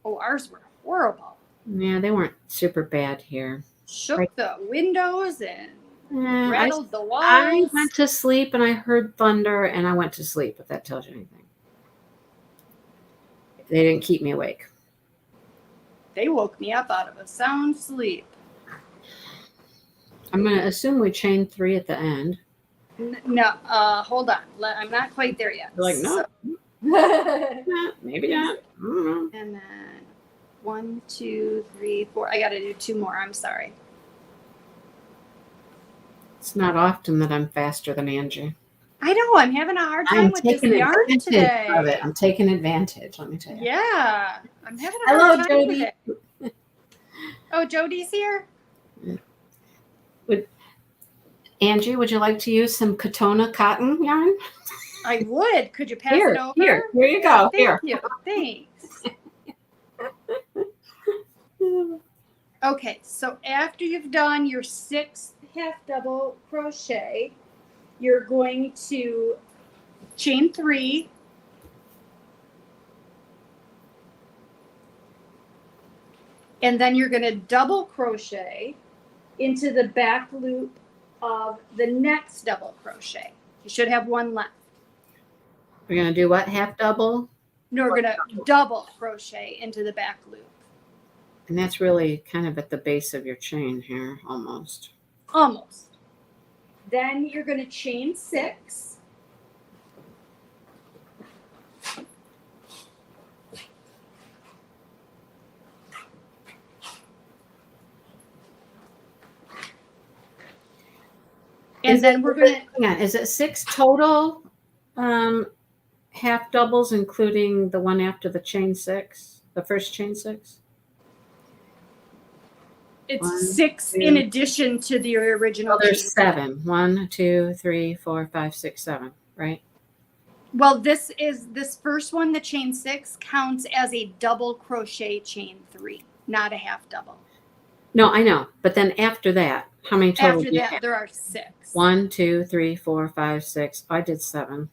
Speaker 2: Oh, ours were horrible.
Speaker 1: Yeah, they weren't super bad here.
Speaker 2: Shook the windows and
Speaker 1: Yeah,
Speaker 2: rattled the walls.
Speaker 1: I went to sleep and I heard thunder and I went to sleep, if that tells you anything. They didn't keep me awake.
Speaker 2: They woke me up out of a sound sleep.
Speaker 1: I'm going to assume we chained 3 at the end.
Speaker 2: No, hold on. I'm not quite there yet.
Speaker 1: You're like, no.
Speaker 2: So.
Speaker 1: Maybe not. I don't know.
Speaker 2: And then 1, 2, 3, 4. I got to do 2 more. I'm sorry.
Speaker 1: It's not often that I'm faster than Angie.
Speaker 2: I know. I'm having a hard time with this yarn today.
Speaker 1: Of it. I'm taking advantage, let me tell you.
Speaker 2: Yeah. I'm having a hard time
Speaker 1: Jody.
Speaker 2: with it. Oh, Jody's here?
Speaker 1: Angie, would you like to use some Katona cotton yarn?
Speaker 2: I would. Could you pass it over?
Speaker 1: Here you go.
Speaker 2: Thank you. Thanks. Okay, so after you've done your 6th half double crochet, you're going to chain 3, and then you're going to double crochet into the back loop of the next double crochet. You should have 1 left.
Speaker 1: We're going to do what? Half double?
Speaker 2: No, we're going to double crochet into the back loop.
Speaker 1: And that's really kind of at the base of your chain here, almost.
Speaker 2: Almost. Then you're going to chain 6. And then we're going to...
Speaker 1: Hang on. Is it 6 total half doubles, including the one after the chain 6? The first chain 6?
Speaker 2: It's
Speaker 1: 1,
Speaker 2: 6
Speaker 1: 2.
Speaker 2: in addition to the original.
Speaker 1: Well, there's 7. 1, 2, 3, 4, 5, 6, 7, right?
Speaker 2: Well, this first one, the chain 6, counts as a double crochet chain 3, not a half double.
Speaker 1: No, I know. But then after that, how many total?
Speaker 2: After that, there are 6.
Speaker 1: 1, 2, 3, 4, 5, 6. I did 7.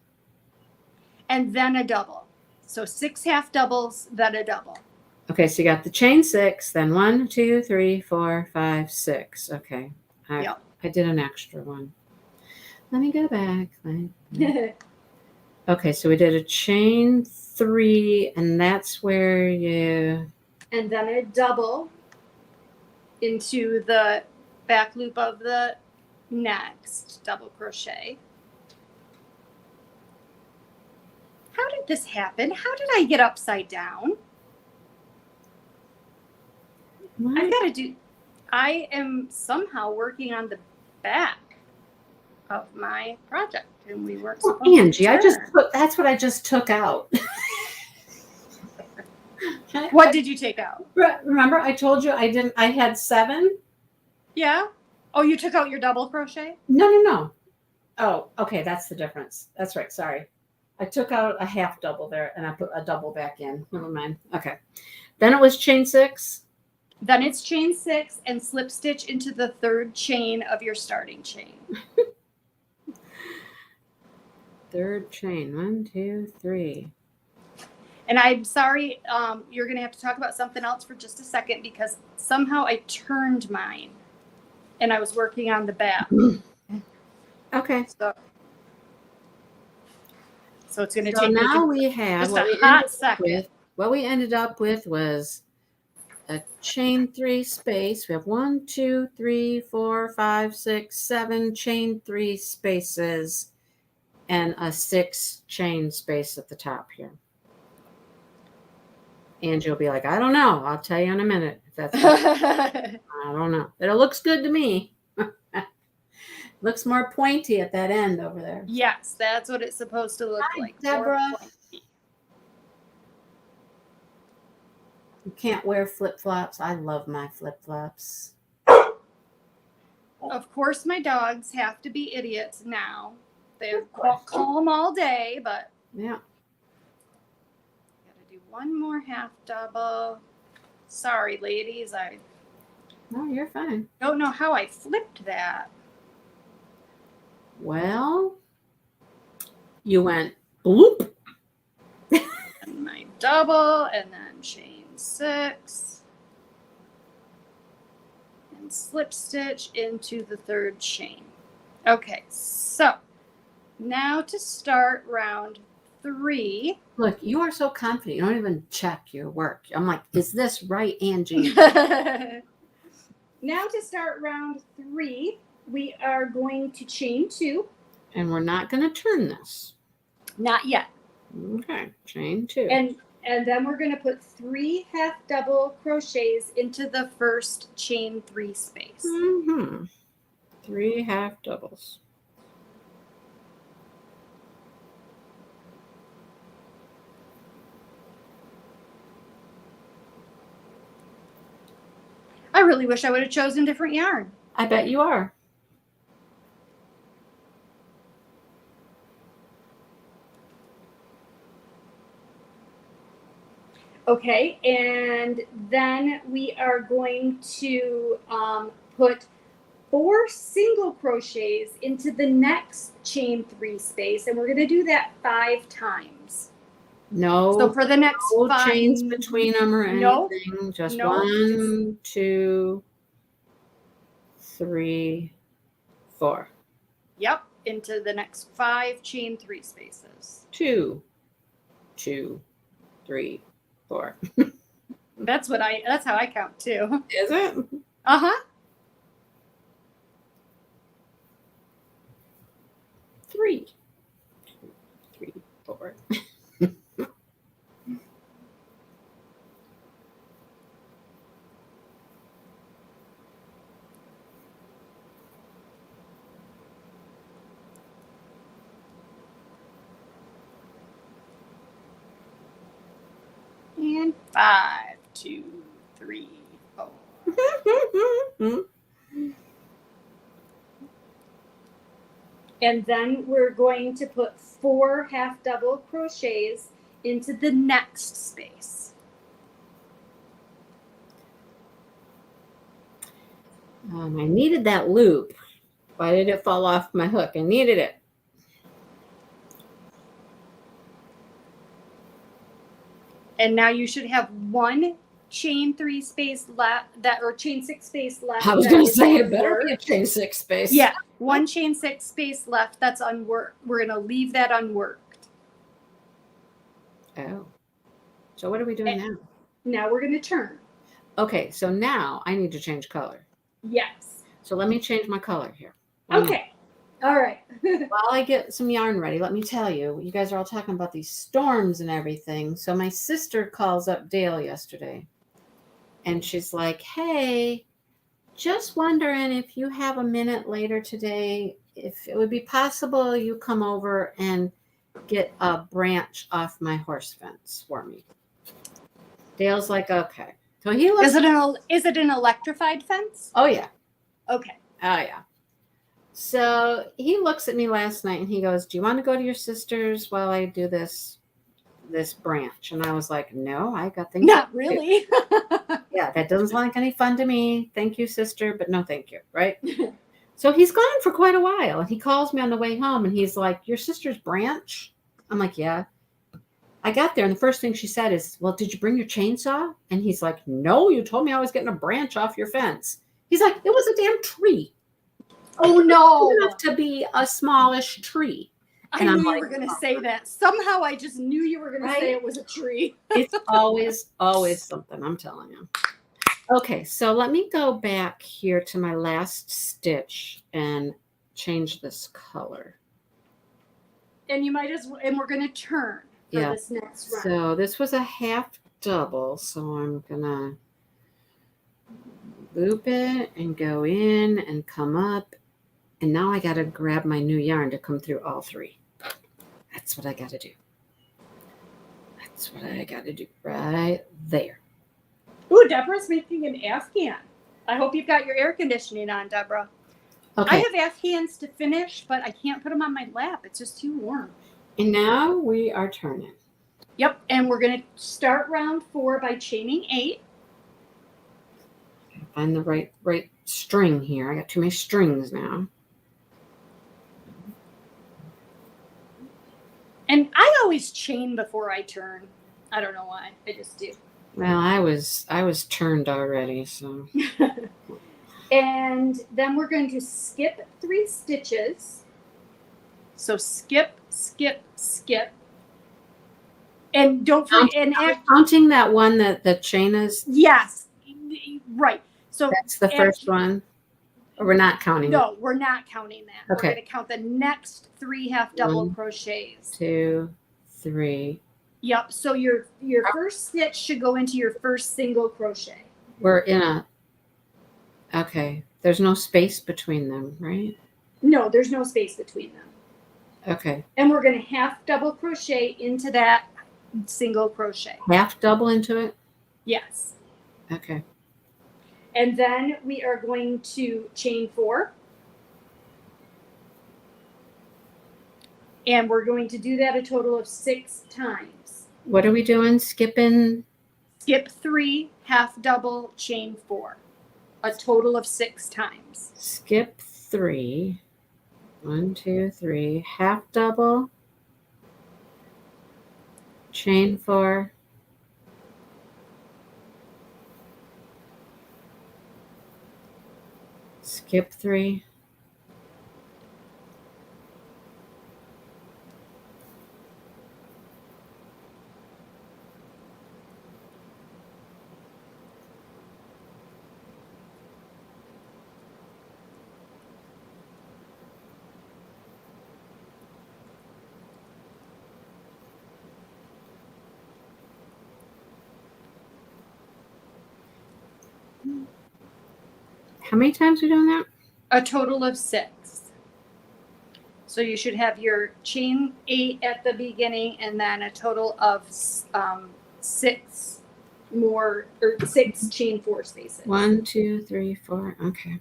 Speaker 2: And then a double. So 6 half doubles, then a double.
Speaker 1: Okay, so you got the chain 6, then 1, 2, 3, 4, 5, 6. Okay. I did an extra one. Let me go back. Okay, so we did a chain 3, and that's where you...
Speaker 2: And then a double into the back loop of the next double crochet. How did this happen? How did I get upside down?
Speaker 1: What?
Speaker 2: I am somehow working on the back of my project, and we weren't supposed
Speaker 1: Angie,
Speaker 2: to
Speaker 1: that's what I just took out.
Speaker 2: What did you take out?
Speaker 1: Remember I told you I had 7?
Speaker 2: Yeah. Oh, you took out your double crochet?
Speaker 1: No. Oh, okay, that's the difference. That's right, sorry. I took out a half double there and I put a double back in. Never mind. Okay. Then it was chain 6.
Speaker 2: Then it's chain 6 and slip stitch into the 3rd chain of your starting chain.
Speaker 1: 3rd chain. 1, 2, 3.
Speaker 2: And I'm sorry, you're going to have to talk about something else for just a second because somehow I turned mine and I was working on the back.
Speaker 1: Okay.
Speaker 2: So it's going to
Speaker 1: So
Speaker 2: take
Speaker 1: now we have
Speaker 2: just a hot second.
Speaker 1: What we ended up with was a chain 3 space. We have 1, 2, 3, 4, 5, 6, 7 chain 3 spaces and a 6 chain space at the top here. Angie will be like, I don't know. I'll tell you in a minute if that's I don't know. But it looks good to me. Looks more pointy at that end over there.
Speaker 2: Yes, that's what it's supposed to look like.
Speaker 1: Deborah. You can't wear flip-flops. I love my flip-flops.
Speaker 2: Of course, my dogs have to be idiots now. They're calm all day, but
Speaker 1: yeah.
Speaker 2: Gotta do one more half double. Sorry, ladies.
Speaker 1: No, you're fine.
Speaker 2: Don't know how I flipped that.
Speaker 1: Well, you went bloop.
Speaker 2: And my double, and then chain 6. And slip stitch into the 3rd chain. Okay, so now to start round 3.
Speaker 1: Look, you are so confident. You don't even check your work. I'm like, is this right, Angie?
Speaker 2: Now to start round 3, we are going to chain 2.
Speaker 1: And we're not going to turn this.
Speaker 2: Not yet.
Speaker 1: Okay, chain 2.
Speaker 2: And then we're going to put 3 half double crochets into the first chain 3 space.
Speaker 1: 3 half doubles.
Speaker 2: I really wish I would have chosen different yarn.
Speaker 1: I bet you are.
Speaker 2: Okay, and then we are going to put 4 single crochets into the next chain 3 space, and we're going to do that 5 times.
Speaker 1: No.
Speaker 2: So for the next
Speaker 1: no
Speaker 2: 5
Speaker 1: chains between them or anything.
Speaker 2: Nope.
Speaker 1: Just
Speaker 2: Nope.
Speaker 1: 1, 2, 3, 4.
Speaker 2: Yep, into the next 5 chain 3 spaces.
Speaker 1: 2, 2, 3, 4.
Speaker 2: That's how I count too.
Speaker 1: Is it?
Speaker 2: Uh-huh.
Speaker 1: 3, 3, 4.
Speaker 2: And 5, 2, 3, 4. And then we're going to put 4 half double crochets into the next space.
Speaker 1: I needed that loop. Why did it fall off my hook? I needed it.
Speaker 2: And now you should have 1 chain 3 space left, or chain 6 space left.
Speaker 1: I was going to say it better be a chain 6 space.
Speaker 2: Yeah, 1 chain 6 space left that's unworked. We're going to leave that unworked.
Speaker 1: Oh. So what are we doing now?
Speaker 2: Now we're going to turn.
Speaker 1: Okay, so now I need to change color.
Speaker 2: Yes.
Speaker 1: So let me change my color here.
Speaker 2: Okay. All right.
Speaker 1: While I get some yarn ready, let me tell you, you guys are all talking about these storms and everything. So my sister calls up Dale yesterday and she's like, hey, just wondering if you have a minute later today, if it would be possible you come over and get a branch off my horse fence for me. Dale's like, okay. So he looks.
Speaker 2: Is it an electrified fence?
Speaker 1: Oh yeah.
Speaker 2: Okay.
Speaker 1: Oh yeah. So he looks at me last night and he goes, do you want to go to your sister's while I do this branch? And I was like, no, I got things.
Speaker 2: Not really.
Speaker 1: Yeah, that doesn't sound like any fun to me. Thank you, sister, but no thank you, right? So he's gone for quite a while. And he calls me on the way home and he's like, your sister's branch? I'm like, yeah. I got there and the first thing she said is, well, did you bring your chainsaw? And he's like, no, you told me I was getting a branch off your fence. He's like, it was a damn tree.
Speaker 2: Oh no.
Speaker 1: Enough to be a smallish tree.
Speaker 2: And I knew you were going to say that. Somehow I just knew you were going to say it was a tree.
Speaker 1: It's always something, I'm telling you. Okay, so let me go back here to my last stitch and change this color.
Speaker 2: And you might and we're going to turn for this next round.
Speaker 1: So this was a half double, so I'm going to loop it and go in and come up. And now I got to grab my new yarn to come through all three. That's what I got to do. That's what I got to do right there.
Speaker 2: Ooh, Deborah's making an Afghan. I hope you've got your air conditioning on, Deborah. Okay. I have Afghans to finish, but I can't put them on my lap. It's just too warm.
Speaker 1: And now we are turning.
Speaker 2: Yep, and we're going to start round 4 by chaining 8.
Speaker 1: Find the right string here. I got too many strings now.
Speaker 2: And I always chain before I turn. I don't know why. I just do.
Speaker 1: Well, I was turned already, so.
Speaker 2: And then we're going to skip 3 stitches. So skip, skip, skip. And don't forget.
Speaker 1: Counting that one that the chain is.
Speaker 2: Yes, right. So
Speaker 1: that's the first one. Or we're not counting.
Speaker 2: No, we're not counting that.
Speaker 1: Okay.
Speaker 2: We're going to count the next 3 half double crochets.
Speaker 1: 2, 3.
Speaker 2: Yep. So your first stitch should go into your first single crochet.
Speaker 1: We're in a. Okay. There's no space between them, right?
Speaker 2: No, there's no space between them.
Speaker 1: Okay.
Speaker 2: And we're going to half double crochet into that single crochet.
Speaker 1: Half double into it?
Speaker 2: Yes.
Speaker 1: Okay.
Speaker 2: And then we are going to chain 4. And we're going to do that a total of 6 times.
Speaker 1: What are we doing? Skipping?
Speaker 2: Skip 3, half double, chain 4. A total of 6 times.
Speaker 1: Skip 3. 1, 2, 3. Half double. Chain 4. Skip 3. How many times are we doing that?
Speaker 2: A total of 6. So you should have your chain 8 at the beginning and then a total of 6 more, or 6 chain 4 spaces.
Speaker 1: 1, 2, 3, 4. Okay.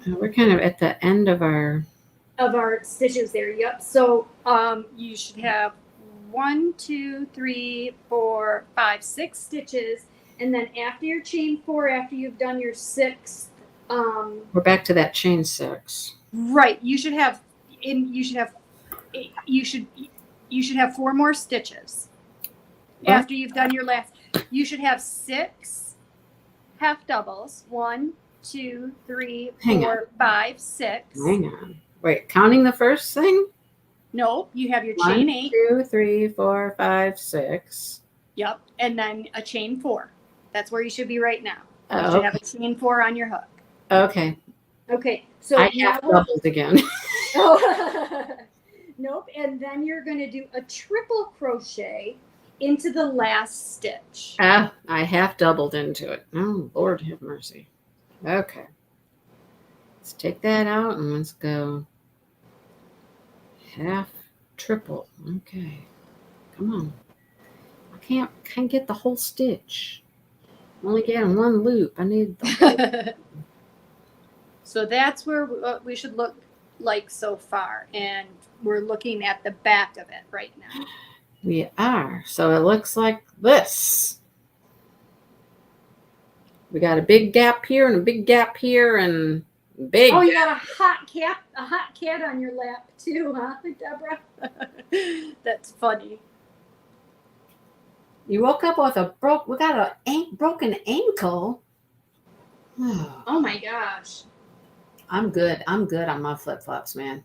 Speaker 1: We're kind of at the end of our
Speaker 2: stitches there. Yep. So you should have 1, 2, 3, 4, 5, 6 stitches, and then after your chain 4, after you've done your 6th,
Speaker 1: we're back to that chain 6.
Speaker 2: Right. You should have 4 more stitches. What? After you've done your last, you should have 6 half doubles. 1, 2, 3,
Speaker 1: Hang
Speaker 2: 4, 5, 6.
Speaker 1: Hang on. Wait, counting the first thing?
Speaker 2: No, you have your
Speaker 1: 1,
Speaker 2: chain 8.
Speaker 1: 2, 3, 4, 5, 6.
Speaker 2: Yep, and then a chain 4. That's where you should be right now. You
Speaker 1: Oh,
Speaker 2: should have a chain 4 on your hook.
Speaker 1: okay.
Speaker 2: Okay, so
Speaker 1: I
Speaker 2: now
Speaker 1: half doubled again.
Speaker 2: Oh. Nope, and then you're going to do a triple crochet into the last stitch.
Speaker 1: I half doubled into it. Oh, Lord have mercy. Okay. Let's take that out and let's go half triple. Okay. Come on. I can't get the whole stitch. I'm only getting one loop. I need the whole.
Speaker 2: So that's where we should look like so far, and we're looking at the back of it right now.
Speaker 1: We are. So it looks like this. We got a big gap here and a big gap here and big.
Speaker 2: Oh, you got a hot cat on your lap too, huh, Deborah? That's funny.
Speaker 1: You woke up with we got a broken ankle.
Speaker 2: Oh my gosh.
Speaker 1: I'm good on my flip-flops, man.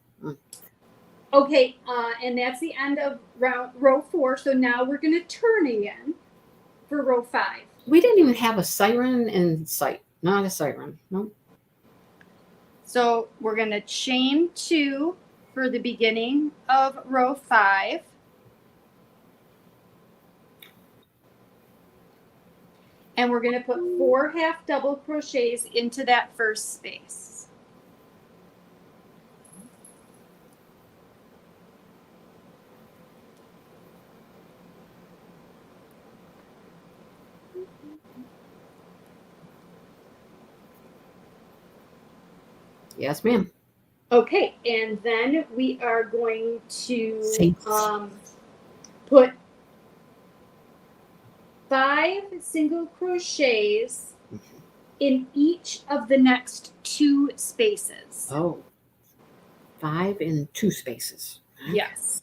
Speaker 2: Okay, and that's the end of row 4. So now we're going to turn again for row 5.
Speaker 1: We didn't even have a siren in sight. Not a siren. Nope.
Speaker 2: So we're going to chain 2 for the beginning of row 5. And we're going to put 4 half double crochets into that first space.
Speaker 1: Yes, ma'am.
Speaker 2: Okay, and then we are going to
Speaker 1: Thanks.
Speaker 2: put 5 single crochets in each of the next 2 spaces.
Speaker 1: Oh, 5 in 2 spaces.
Speaker 2: Yes.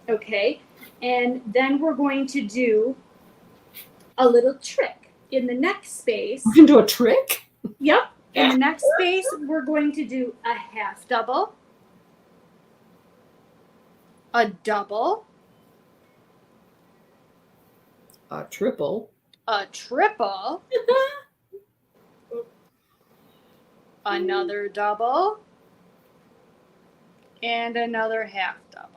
Speaker 2: Okay, and then we're going to do a little trick. In the next space,
Speaker 1: We're going to do a trick?
Speaker 2: Yep. In the next space, we're going to do a half double, a double,
Speaker 1: A triple.
Speaker 2: a triple, another double, and another half double.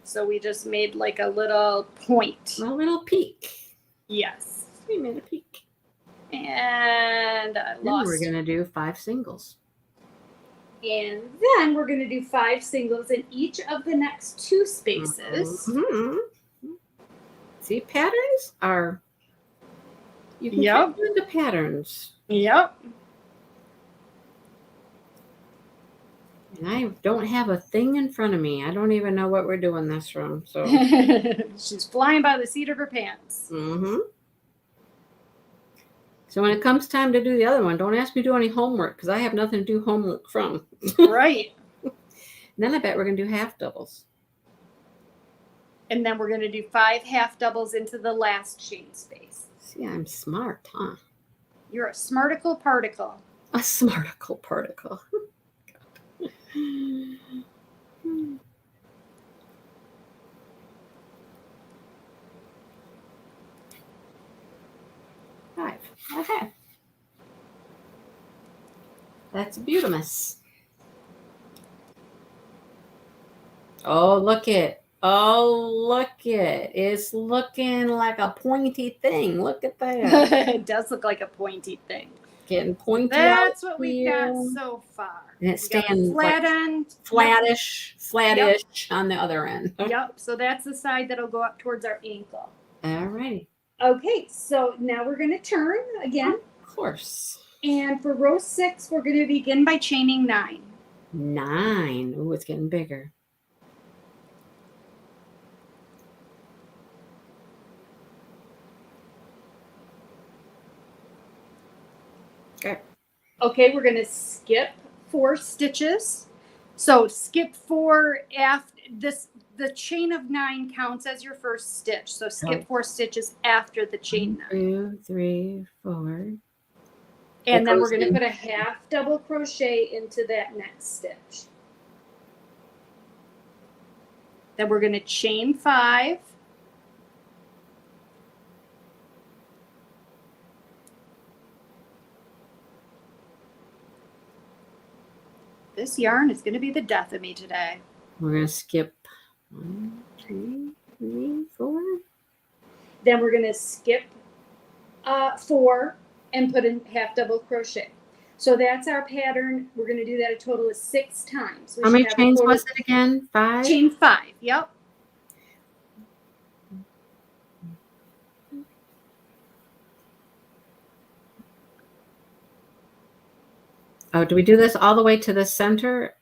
Speaker 2: So we just made like a little point.
Speaker 1: A little peak.
Speaker 2: Yes.
Speaker 1: We made a peak.
Speaker 2: And I
Speaker 1: Then
Speaker 2: lost.
Speaker 1: we're going to do 5 singles.
Speaker 2: And then we're going to do 5 singles in each of the next 2 spaces.
Speaker 1: Mm-hmm. See, patterns are, you can
Speaker 2: Yep.
Speaker 1: fit into patterns.
Speaker 2: Yep.
Speaker 1: And I don't have a thing in front of me. I don't even know what we're doing this from. So.
Speaker 2: She's flying by the seat of her pants.
Speaker 1: Mm-hmm. So when it comes time to do the other one, don't ask me to do any homework because I have nothing to do homework from.
Speaker 2: Right.
Speaker 1: Then I bet we're going to do half doubles.
Speaker 2: And then we're going to do 5 half doubles into the last chain space.
Speaker 1: See, I'm smart, huh?
Speaker 2: You're a smarticle particle.
Speaker 1: A smarticle particle. 5. Okay. That's beautimous. Oh, look it. Oh, look it. It's looking like a pointy thing. Look at that.
Speaker 2: It does look like a pointy thing.
Speaker 1: Getting pointy.
Speaker 2: That's what we've got so far.
Speaker 1: And it's staying
Speaker 2: flat
Speaker 1: like
Speaker 2: end.
Speaker 1: flattish on the other end.
Speaker 2: Yep. So that's the side that'll go up towards our ankle.
Speaker 1: All righty.
Speaker 2: Okay. So now we're going to turn again.
Speaker 1: Of course.
Speaker 2: And for row 6, we're going to begin by chaining 9.
Speaker 1: 9. Ooh, it's getting bigger. Okay.
Speaker 2: Okay, we're going to skip 4 stitches. So skip 4 after this. The chain of 9 counts as your first stitch. So skip 4 stitches after the chain 9.
Speaker 1: 2, 3, 4.
Speaker 2: And then we're going to put a half double crochet into that next stitch. Then we're going to chain 5. This yarn is going to be the death of me today.
Speaker 1: We're going to skip 1, 2, 3, 4.
Speaker 2: Then we're going to skip 4 and put in half double crochet. So that's our pattern. We're going to do that a total of 6 times.
Speaker 1: How many chains was it again? 5?
Speaker 2: Chain 5, yep.
Speaker 1: Oh, do we do this all the way to the center?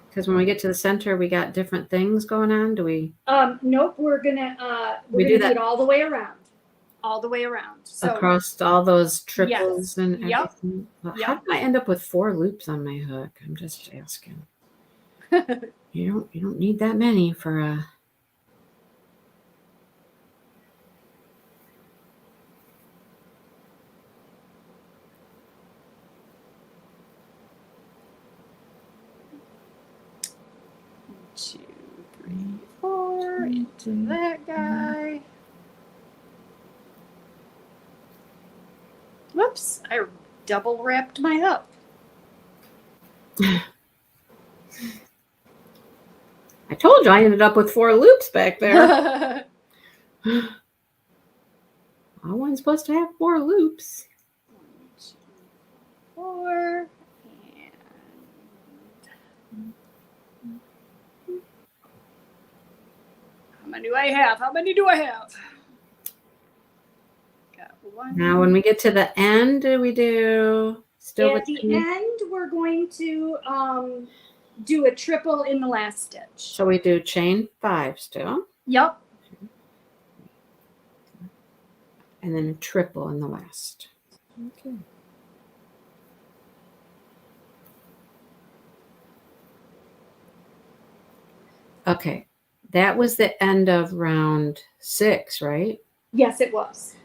Speaker 1: Because when we get to the center, we got different things going on. Do we?
Speaker 2: Nope. We're gonna do it all the way around. All the way around. So
Speaker 1: across all those triples and
Speaker 2: yep.
Speaker 1: everything. Well,
Speaker 2: Yep.
Speaker 1: how did I end up with 4 loops on my hook? I'm just asking. You don't need that many for a.
Speaker 2: Two, 3, 4 into that guy. Whoops! I double wrapped my hook.
Speaker 1: I told you I ended up with 4 loops back there. I wasn't supposed to have 4 loops.
Speaker 2: 1, 2, 4, and how many do I have? How many do I have? Got 1.
Speaker 1: Now, when we get to the end, we do still
Speaker 2: at the end. We're going to do a triple in the last stitch.
Speaker 1: So we do chain 5 still.
Speaker 2: Yep.
Speaker 1: And then a triple in the last. Okay. Okay. That was the end of round 6, right?
Speaker 2: Yes, it was.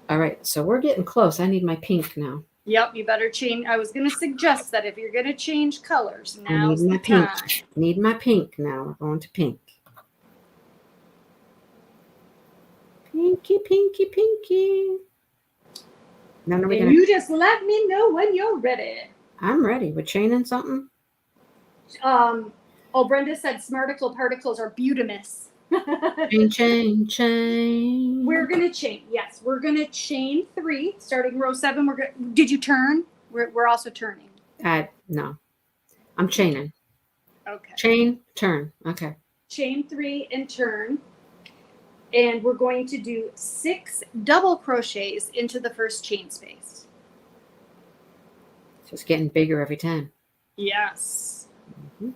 Speaker 1: All right. So we're getting close. I need my pink now.
Speaker 2: Yep, you better change. I was going to suggest that if you're going to change colors, now's the
Speaker 1: pink.
Speaker 2: time.
Speaker 1: Need my pink now. We're going to pink. Pinky, pinky, pinky. Then are we gonna...
Speaker 2: You just let me know when you're ready.
Speaker 1: I'm ready. We're chaining something?
Speaker 2: Oh, Brenda said smarticle particles are beautimous.
Speaker 1: Chain, chain, chain.
Speaker 2: We're going to chain. Yes, we're going to chain 3, starting row 7. Did you turn? We're also turning.
Speaker 1: No. I'm chaining.
Speaker 2: Okay.
Speaker 1: Chain, turn. Okay.
Speaker 2: Chain 3 and turn. And we're going to do 6 double crochets into the first chain space.
Speaker 1: So it's getting bigger every time.
Speaker 2: Yes.
Speaker 1: Mm-hmm.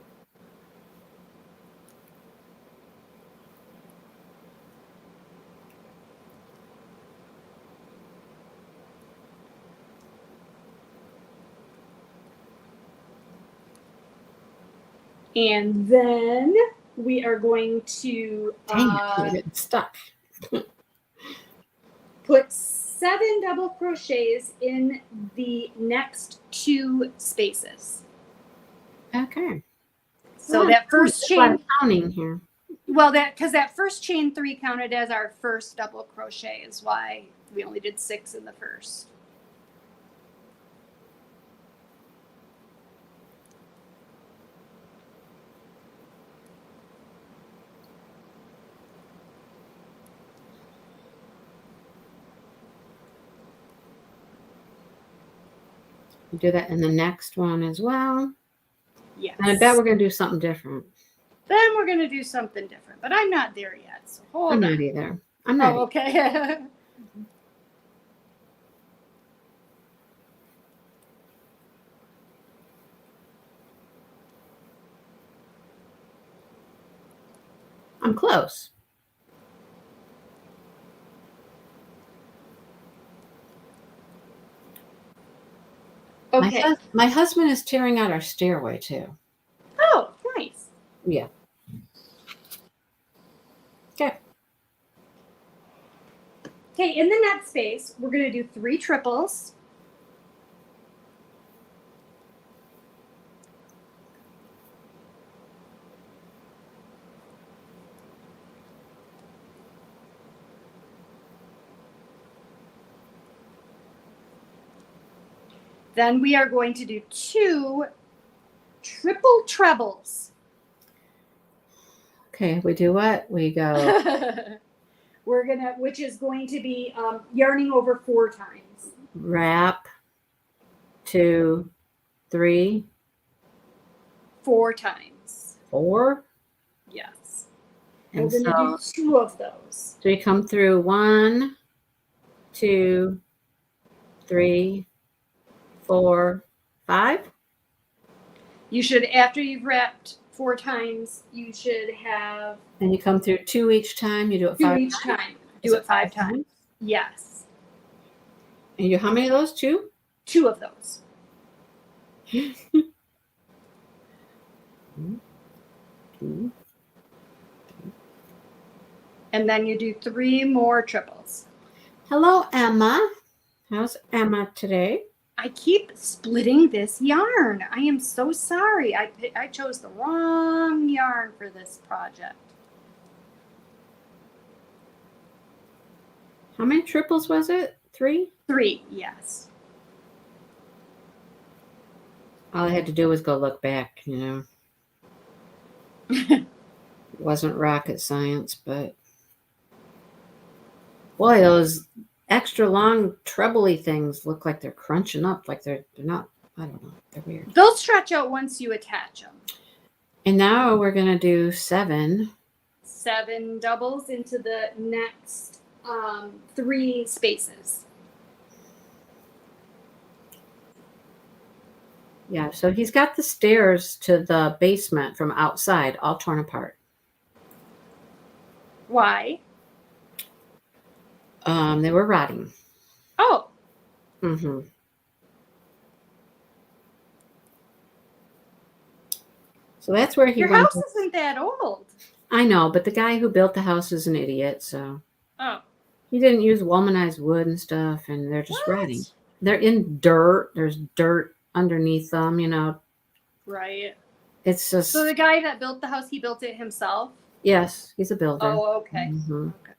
Speaker 2: And then we are going to
Speaker 1: Dang, it, getting stuck.
Speaker 2: put 7 double crochets in the next 2 spaces.
Speaker 1: Okay.
Speaker 2: So that first chain,
Speaker 1: I'm counting here.
Speaker 2: well, because that first chain 3 counted as our first double crochet is why we only did 6 in the first.
Speaker 1: We do that in the next one as well.
Speaker 2: Yes.
Speaker 1: And I bet we're going to do something different.
Speaker 2: Then we're going to do something different, but I'm not there yet. So hold on.
Speaker 1: I'm not either. I'm not.
Speaker 2: Oh, okay.
Speaker 1: I'm close.
Speaker 2: Okay.
Speaker 1: My husband is tearing out our stairway too.
Speaker 2: Oh, nice.
Speaker 1: Yeah. Okay.
Speaker 2: Okay, in the next space, we're going to do 3 triples. Then we are going to do 2 triple trebles.
Speaker 1: Okay, we do what? We go
Speaker 2: Which is going to be yarning over 4 times.
Speaker 1: wrap, 2, 3,
Speaker 2: 4 times.
Speaker 1: 4.
Speaker 2: Yes.
Speaker 1: And
Speaker 2: We're going to do 2 of those.
Speaker 1: So we come through 1, 2, 3, 4, 5.
Speaker 2: You should, after you've wrapped 4 times, you should have.
Speaker 1: And you come through 2 each time. You do it
Speaker 2: 2
Speaker 1: 5
Speaker 2: each
Speaker 1: times.
Speaker 2: time. Do it 5 times. Yes.
Speaker 1: And you how many of those? 2?
Speaker 2: 2 of those. And then you do 3 more triples.
Speaker 1: Hello, Emma. How's Emma today?
Speaker 2: I keep splitting this yarn. I am so sorry. I chose the wrong yarn for this project.
Speaker 1: How many triples was it? 3?
Speaker 2: 3, yes.
Speaker 1: All I had to do was go look back, you know. It wasn't rocket science, but boy, those extra long trebly things look like they're crunching up, like they're not, I don't know, they're weird.
Speaker 2: They'll stretch out once you attach them.
Speaker 1: And now we're going to do 7.
Speaker 2: 7 doubles into the next 3 spaces.
Speaker 1: Yeah, so he's got the stairs to the basement from outside all torn apart.
Speaker 2: Why?
Speaker 1: They were rotting.
Speaker 2: Oh.
Speaker 1: Mm-hmm. So that's where he
Speaker 2: Your
Speaker 1: went.
Speaker 2: house isn't that old.
Speaker 1: I know, but the guy who built the house is an idiot, so.
Speaker 2: Oh.
Speaker 1: He didn't use womanized wood and stuff, and they're just rotting. They're in dirt. There's dirt underneath them, you know.
Speaker 2: Right.
Speaker 1: It's just.
Speaker 2: So the guy that built the house, he built it himself?
Speaker 1: Yes, he's a builder.
Speaker 2: Oh, okay.
Speaker 1: Mm-hmm.
Speaker 2: Okay.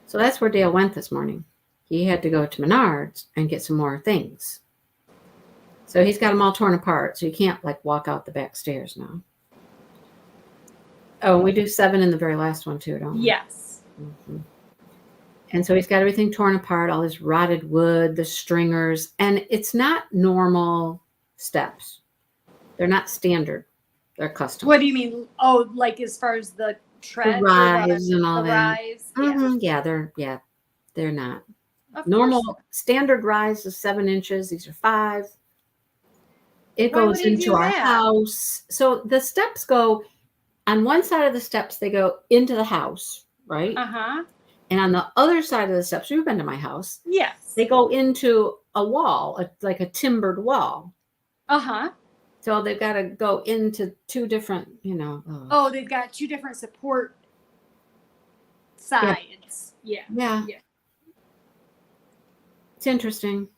Speaker 1: So that's where Dale went this morning. He had to go to Menards and get some more things. So he's got them all torn apart, so you can't like walk out the back stairs now. Oh, and we do 7 in the very last one too, don't we?
Speaker 2: Yes.
Speaker 1: Mm-hmm. And so he's got everything torn apart, all this rotted wood, the stringers, and it's not normal steps. They're not standard. They're custom.
Speaker 2: What do you mean? Oh, like as far as the tread,
Speaker 1: the rise and all
Speaker 2: the
Speaker 1: that.
Speaker 2: rise?
Speaker 1: Mm-hmm. Yeah, they're not.
Speaker 2: Of
Speaker 1: Normal
Speaker 2: course.
Speaker 1: standard rise is 7 inches. These are 5. It
Speaker 2: Why would
Speaker 1: goes
Speaker 2: he
Speaker 1: into
Speaker 2: do
Speaker 1: our
Speaker 2: that?
Speaker 1: house. So the steps go on one side of the steps, they go into the house, right?
Speaker 2: Uh-huh.
Speaker 1: And on the other side of the steps, you've been to my house.
Speaker 2: Yes.
Speaker 1: They go into a wall, like a timbered wall.
Speaker 2: Uh-huh.
Speaker 1: So they've got to go into 2 different, you know.
Speaker 2: Oh, they've got 2 different support sides. Yeah.
Speaker 1: Yeah. It's interesting.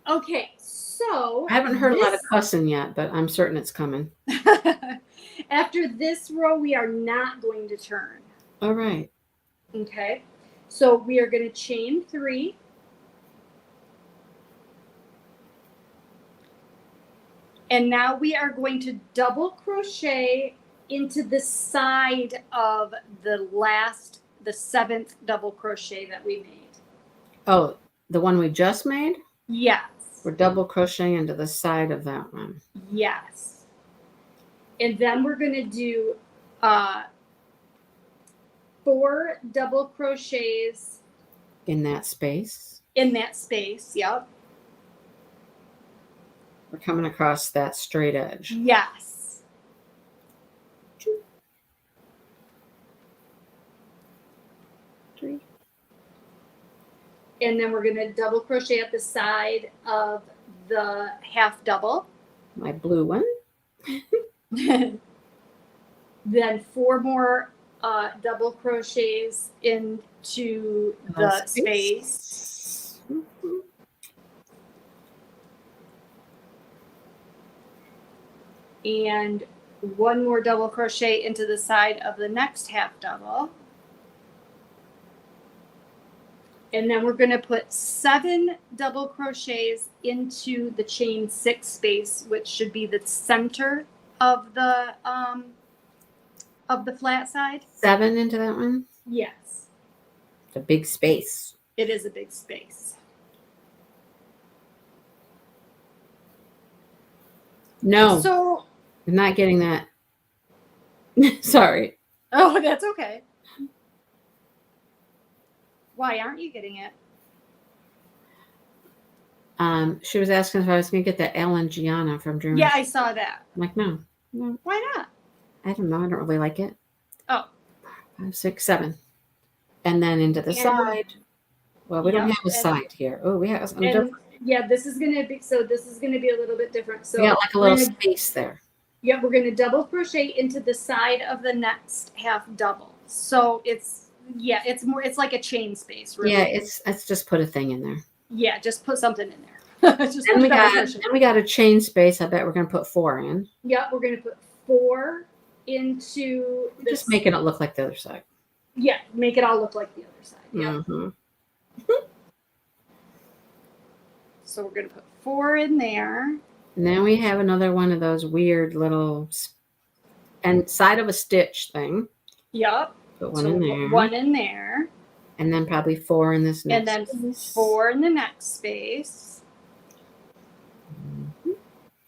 Speaker 2: Okay, so
Speaker 1: I haven't heard a lot of cussing yet, but I'm certain it's coming.
Speaker 2: after this row, we are not going to turn.
Speaker 1: All right.
Speaker 2: Okay. So we are going to chain 3. And now we are going to double crochet into the side of the 7th double crochet that we made.
Speaker 1: Oh, the one we just made?
Speaker 2: Yes.
Speaker 1: We're double crocheting into the side of that one.
Speaker 2: Yes. And then we're going to do 4 double crochets
Speaker 1: in that space.
Speaker 2: In that space, yep.
Speaker 1: We're coming across that straight edge.
Speaker 2: Yes.
Speaker 1: Three.
Speaker 2: And then we're going to double crochet at the side of the half double.
Speaker 1: My blue one.
Speaker 2: Then 4 more double crochets into the space.
Speaker 1: Mm-hmm.
Speaker 2: And 1 more double crochet into the side of the next half double. And then we're going to put 7 double crochets into the chain 6 space, which should be the center of the flat side.
Speaker 1: 7 into that one?
Speaker 2: Yes.
Speaker 1: It's a big space.
Speaker 2: It is a big space.
Speaker 1: No.
Speaker 2: So
Speaker 1: I'm not getting that. Sorry.
Speaker 2: oh, that's okay. Why aren't you getting it?
Speaker 1: She was asking if I was going to get that Ellen Gianna from Germany.
Speaker 2: Yeah, I saw that.
Speaker 1: I'm like, no.
Speaker 2: Why not?
Speaker 1: I don't know. I don't really like it.
Speaker 2: Oh.
Speaker 1: 5, 6, 7. And then into the side. Well, we don't have a side here. Oh, we have something different.
Speaker 2: Yeah, this is going to be a little bit different. So
Speaker 1: we got like a little space there.
Speaker 2: Yeah, we're going to double crochet into the side of the next half double. So it's like a chain space, really.
Speaker 1: Yeah, it's just put a thing in there.
Speaker 2: Yeah, just put something in there.
Speaker 1: And we got a chain space. I bet we're going to put 4 in.
Speaker 2: Yeah, we're going to put 4 into this.
Speaker 1: Just making it look like the other side.
Speaker 2: Yeah, make it all look like the other side. Yeah.
Speaker 1: Mm-hmm.
Speaker 2: So we're going to put 4 in there.
Speaker 1: Now we have another one of those weird little and side of a stitch thing.
Speaker 2: Yep.
Speaker 1: Put one in there.
Speaker 2: 1 in there.
Speaker 1: And then probably 4 in this next
Speaker 2: And then
Speaker 1: space.
Speaker 2: 4 in the next space.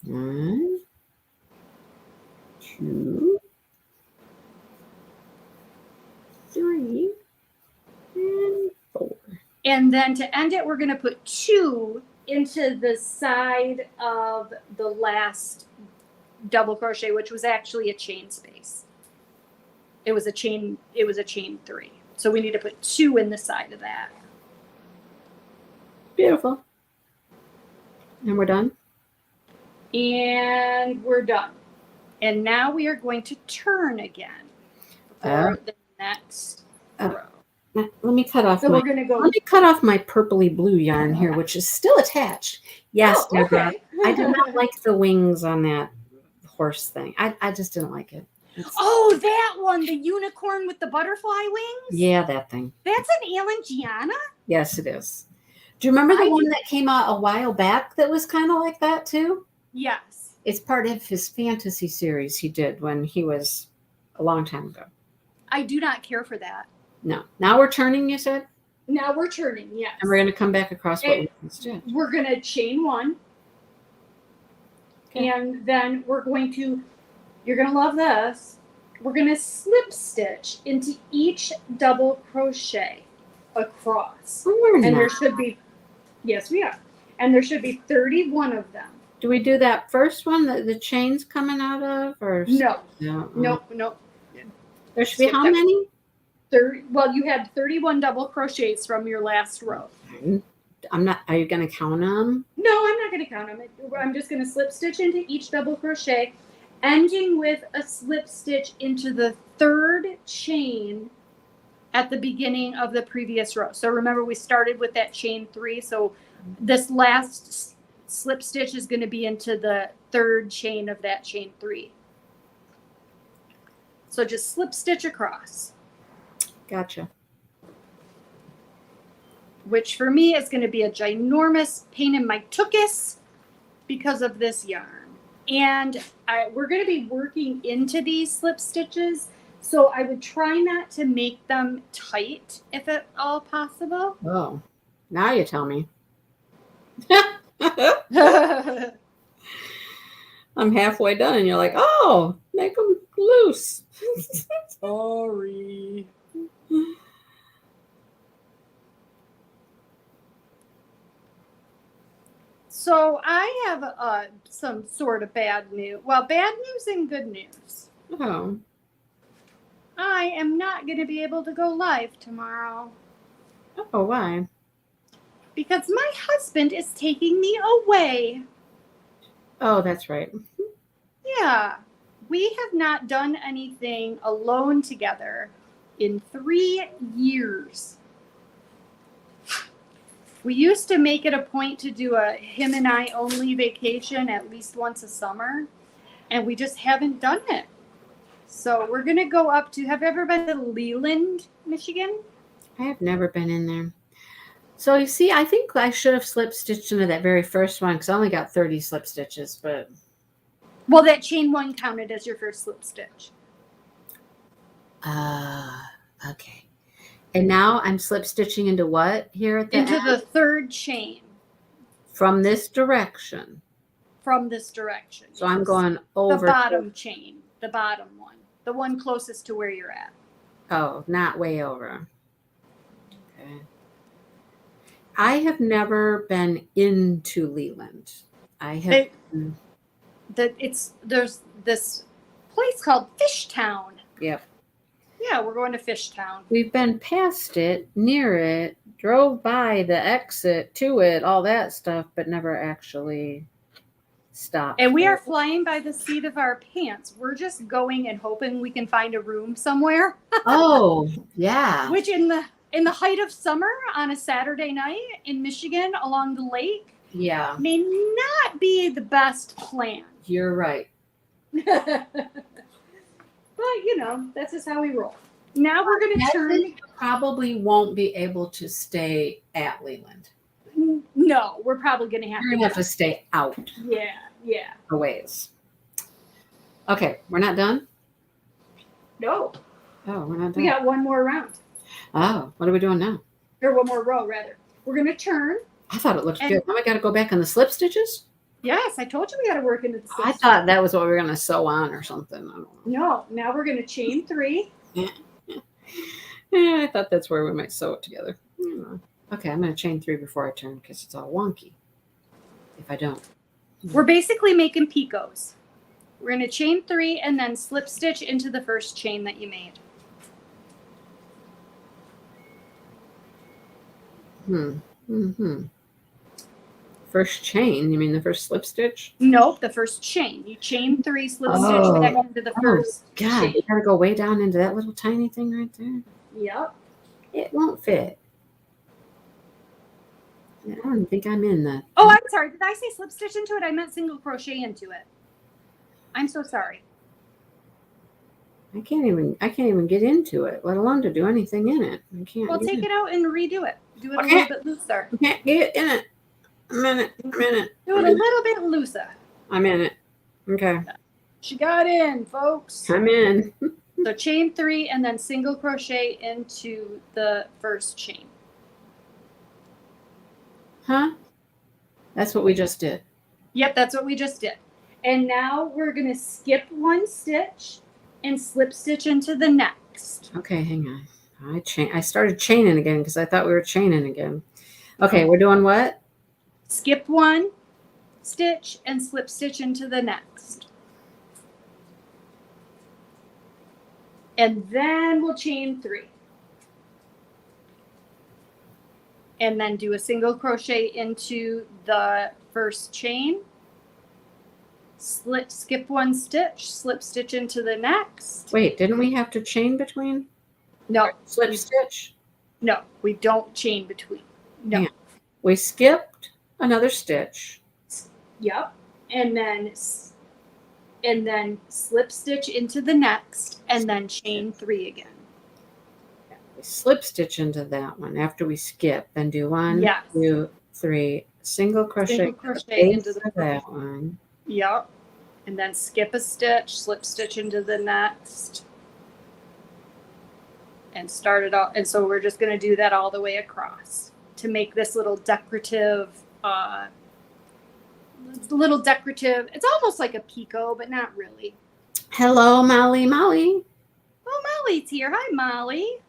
Speaker 1: 1, 2, 3, and 4.
Speaker 2: And then to end it, we're going to put 2 into the side of the last double crochet, which was actually a chain space. It was a chain 3. So we need to put 2 in the side of that.
Speaker 1: Beautiful. And we're done?
Speaker 2: And we're done. And now we are going to turn again for the next row.
Speaker 1: Let me cut off.
Speaker 2: So we're going to go.
Speaker 1: Let me cut off my purpley blue yarn here, which is still attached. Yes,
Speaker 2: Oh,
Speaker 1: Deborah.
Speaker 2: okay.
Speaker 1: I did not like the wings on that horse thing. I just didn't like it.
Speaker 2: Oh, that one, the unicorn with the butterfly wings?
Speaker 1: Yeah, that thing.
Speaker 2: That's an Ellen Gianna?
Speaker 1: Yes, it is. Do you remember the one that came out a while back that was kind of like that too?
Speaker 2: Yes.
Speaker 1: It's part of his fantasy series he did when he was a long time ago.
Speaker 2: I do not care for that.
Speaker 1: No. Now we're turning, you said?
Speaker 2: Now we're turning, yes.
Speaker 1: And we're going to come back across what we instead.
Speaker 2: We're going to chain 1. Okay. And then we're going to, you're going to love this, we're going to slip stitch into each double crochet across.
Speaker 1: Oh,
Speaker 2: and there should be, yes, we are. And there should be 31 of them.
Speaker 1: Do we do that first one that the chain's coming out of? Or
Speaker 2: No.
Speaker 1: No.
Speaker 2: Nope.
Speaker 1: There should be how many?
Speaker 2: 30. Well, you had 31 double crochets from your last row.
Speaker 1: I'm not. Are you going to count them?
Speaker 2: No, I'm not going to count them. I'm just going to slip stitch into each double crochet, ending with a slip stitch into the 3rd chain at the beginning of the previous row. So remember, we started with that chain 3. So this last slip stitch is going to be into the 3rd chain of that chain 3. So just slip stitch across.
Speaker 1: Gotcha.
Speaker 2: Which for me is going to be a ginormous pain in my tuchus because of this yarn. And we're going to be working into these slip stitches, so I would try not to make them tight if at all possible.
Speaker 1: Oh, now you tell me. I'm halfway done and you're like, oh, make them loose.
Speaker 2: Sorry. So I have some sort of bad news. Well, bad news and good news.
Speaker 1: Oh.
Speaker 2: I am not going to be able to go live tomorrow
Speaker 1: Oh, why?
Speaker 2: because my husband is taking me away.
Speaker 1: Oh, that's right.
Speaker 2: Yeah. We have not done anything alone together in 3 years. We used to make it a point to do a him and I only vacation at least once a summer, and we just haven't done it. So we're going to go up to, have you ever been to Leland, Michigan?
Speaker 1: I have never been in there. So you see, I think I should have slip stitched into that very first one because I only got 30 slip stitches, but.
Speaker 2: Well, that chain one counted as your first slip stitch.
Speaker 1: Okay. And now I'm slip stitching into what here at the
Speaker 2: Into
Speaker 1: end?
Speaker 2: the third chain
Speaker 1: From this direction.
Speaker 2: from this direction.
Speaker 1: So I'm
Speaker 2: Yes.
Speaker 1: going over.
Speaker 2: The bottom chain, the bottom one, the one closest to where you're at.
Speaker 1: Oh, not way over. Okay. I have never been into Leland. I have.
Speaker 2: There's this place called Fishtown.
Speaker 1: Yep.
Speaker 2: Yeah, we're going to Fishtown.
Speaker 1: We've been past it, near it, drove by the exit to it, all that stuff, but never actually stopped.
Speaker 2: And we are flying by the seat of our pants. We're just going and hoping we can find a room somewhere.
Speaker 1: Oh, yeah.
Speaker 2: Which in the height of summer on a Saturday night in Michigan along the lake
Speaker 1: Yeah.
Speaker 2: may not be the best plan.
Speaker 1: You're right.
Speaker 2: But, you know, that's just how we roll. Now we're going to turn.
Speaker 1: Probably won't be able to stay at Leland.
Speaker 2: No, we're probably going to have
Speaker 1: You're going to have to stay out
Speaker 2: Yeah.
Speaker 1: a ways. Okay, we're not done?
Speaker 2: No,
Speaker 1: Oh, we're not done.
Speaker 2: we got one more round.
Speaker 1: Oh, what are we doing now?
Speaker 2: Or one more row, rather. We're going to turn.
Speaker 1: I thought it looked good. Now I got to go back on the slip stitches?
Speaker 2: Yes, I told you we got to work into the
Speaker 1: I thought that was what we were going to sew on or something. I don't know.
Speaker 2: No, now we're going to chain 3.
Speaker 1: Yeah, I thought that's where we might sew it together. Okay, I'm going to chain 3 before I turn because it's all wonky if I don't.
Speaker 2: We're basically making picots. We're going to chain 3 and then slip stitch into the first chain that you made.
Speaker 1: First chain? You mean the first slip stitch?
Speaker 2: Nope, the first chain. You chain 3, slip stitch back into the first
Speaker 1: God,
Speaker 2: chain.
Speaker 1: you gotta go way down into that little tiny thing right there.
Speaker 2: Yep.
Speaker 1: It won't fit. I don't think I'm in the.
Speaker 2: Oh, I'm sorry. Did I say slip stitch into it? I meant single crochet into it. I'm so sorry.
Speaker 1: I can't even get into it, let alone to do anything in it. I can't.
Speaker 2: Well, take it out and redo it. Do it a
Speaker 1: Okay.
Speaker 2: little bit looser.
Speaker 1: I can't get in it. I'm in it.
Speaker 2: Do it a little bit looser.
Speaker 1: I'm in it. Okay.
Speaker 2: She got in, folks.
Speaker 1: I'm in.
Speaker 2: So chain 3 and then single crochet into the first chain.
Speaker 1: Huh? That's what we just did.
Speaker 2: Yep, that's what we just did. And now we're going to skip 1 stitch and slip stitch into the next.
Speaker 1: Okay, hang on. I started chaining again because I thought we were chaining again. Okay, we're doing what?
Speaker 2: Skip 1 stitch and slip stitch into the next. And then we'll chain 3. And then do a single crochet into the first chain. Skip 1 stitch, slip stitch into the next.
Speaker 1: Wait, didn't we have to chain between?
Speaker 2: No,
Speaker 1: Slip stitch?
Speaker 2: no, we don't chain between. No.
Speaker 1: Yeah. We skipped another stitch.
Speaker 2: Yep. And then slip stitch into the next and then chain 3 again.
Speaker 1: We slip stitch into that one after we skip. Then do 1,
Speaker 2: Yes.
Speaker 1: 2, 3, single crochet
Speaker 2: into the
Speaker 1: that one.
Speaker 2: Yep. And then skip a stitch, slip stitch into the next. And start it out. And so we're just going to do that all the way across to make this little decorative, it's almost like a picot, but not really.
Speaker 1: Hello, Molly.
Speaker 2: Oh, Molly's here. Hi, Molly.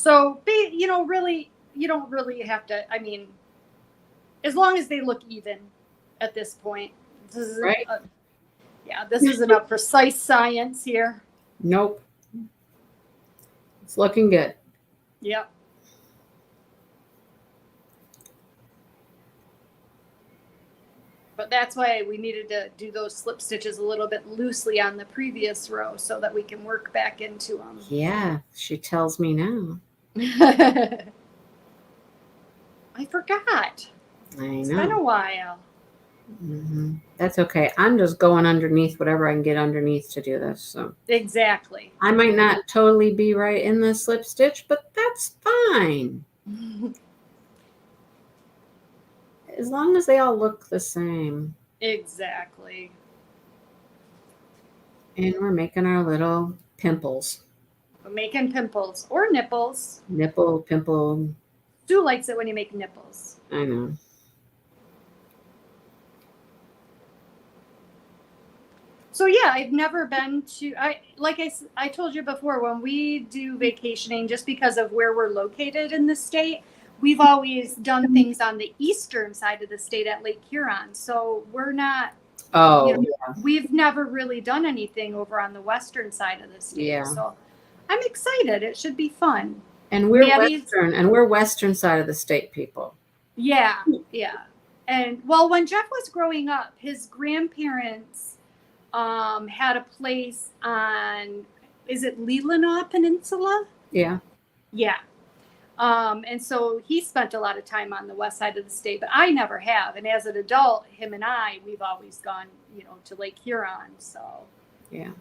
Speaker 2: So, really, you don't really have to, I mean, as long as they look even at this point. This isn't,
Speaker 1: Right.
Speaker 2: this isn't a precise science here.
Speaker 1: Nope. It's looking good.
Speaker 2: Yep. But that's why we needed to do those slip stitches a little bit loosely on the previous row so that we can work back into them.
Speaker 1: Yeah, she tells me now.
Speaker 2: I forgot.
Speaker 1: I know.
Speaker 2: It's been a while.
Speaker 1: That's okay. I'm just going underneath whatever I can get underneath to do this. So
Speaker 2: Exactly.
Speaker 1: I might not totally be right in the slip stitch, but that's fine. As long as they all look the same.
Speaker 2: Exactly.
Speaker 1: And we're making our little pimples.
Speaker 2: We're making pimples or nipples.
Speaker 1: Nipple, pimple.
Speaker 2: Sue likes it when you make nipples.
Speaker 1: I know.
Speaker 2: So yeah, I've never been to, I told you before, when we do vacationing, just because of where we're located in the state, we've always done things on the eastern side of the state at Lake Huron. So we're not, we've never really done anything over on the western side of the state.
Speaker 1: Yeah.
Speaker 2: So I'm excited. It should be fun.
Speaker 1: And we're western side of the state people.
Speaker 2: Yeah, yeah. And well, when Jeff was growing up, his grandparents had a place on, is it Leelanau Peninsula?
Speaker 1: Yeah.
Speaker 2: Yeah. And so he spent a lot of time on the west side of the state, but I never have. And as an adult, him and we've always gone, to Lake Huron. So
Speaker 1: yeah.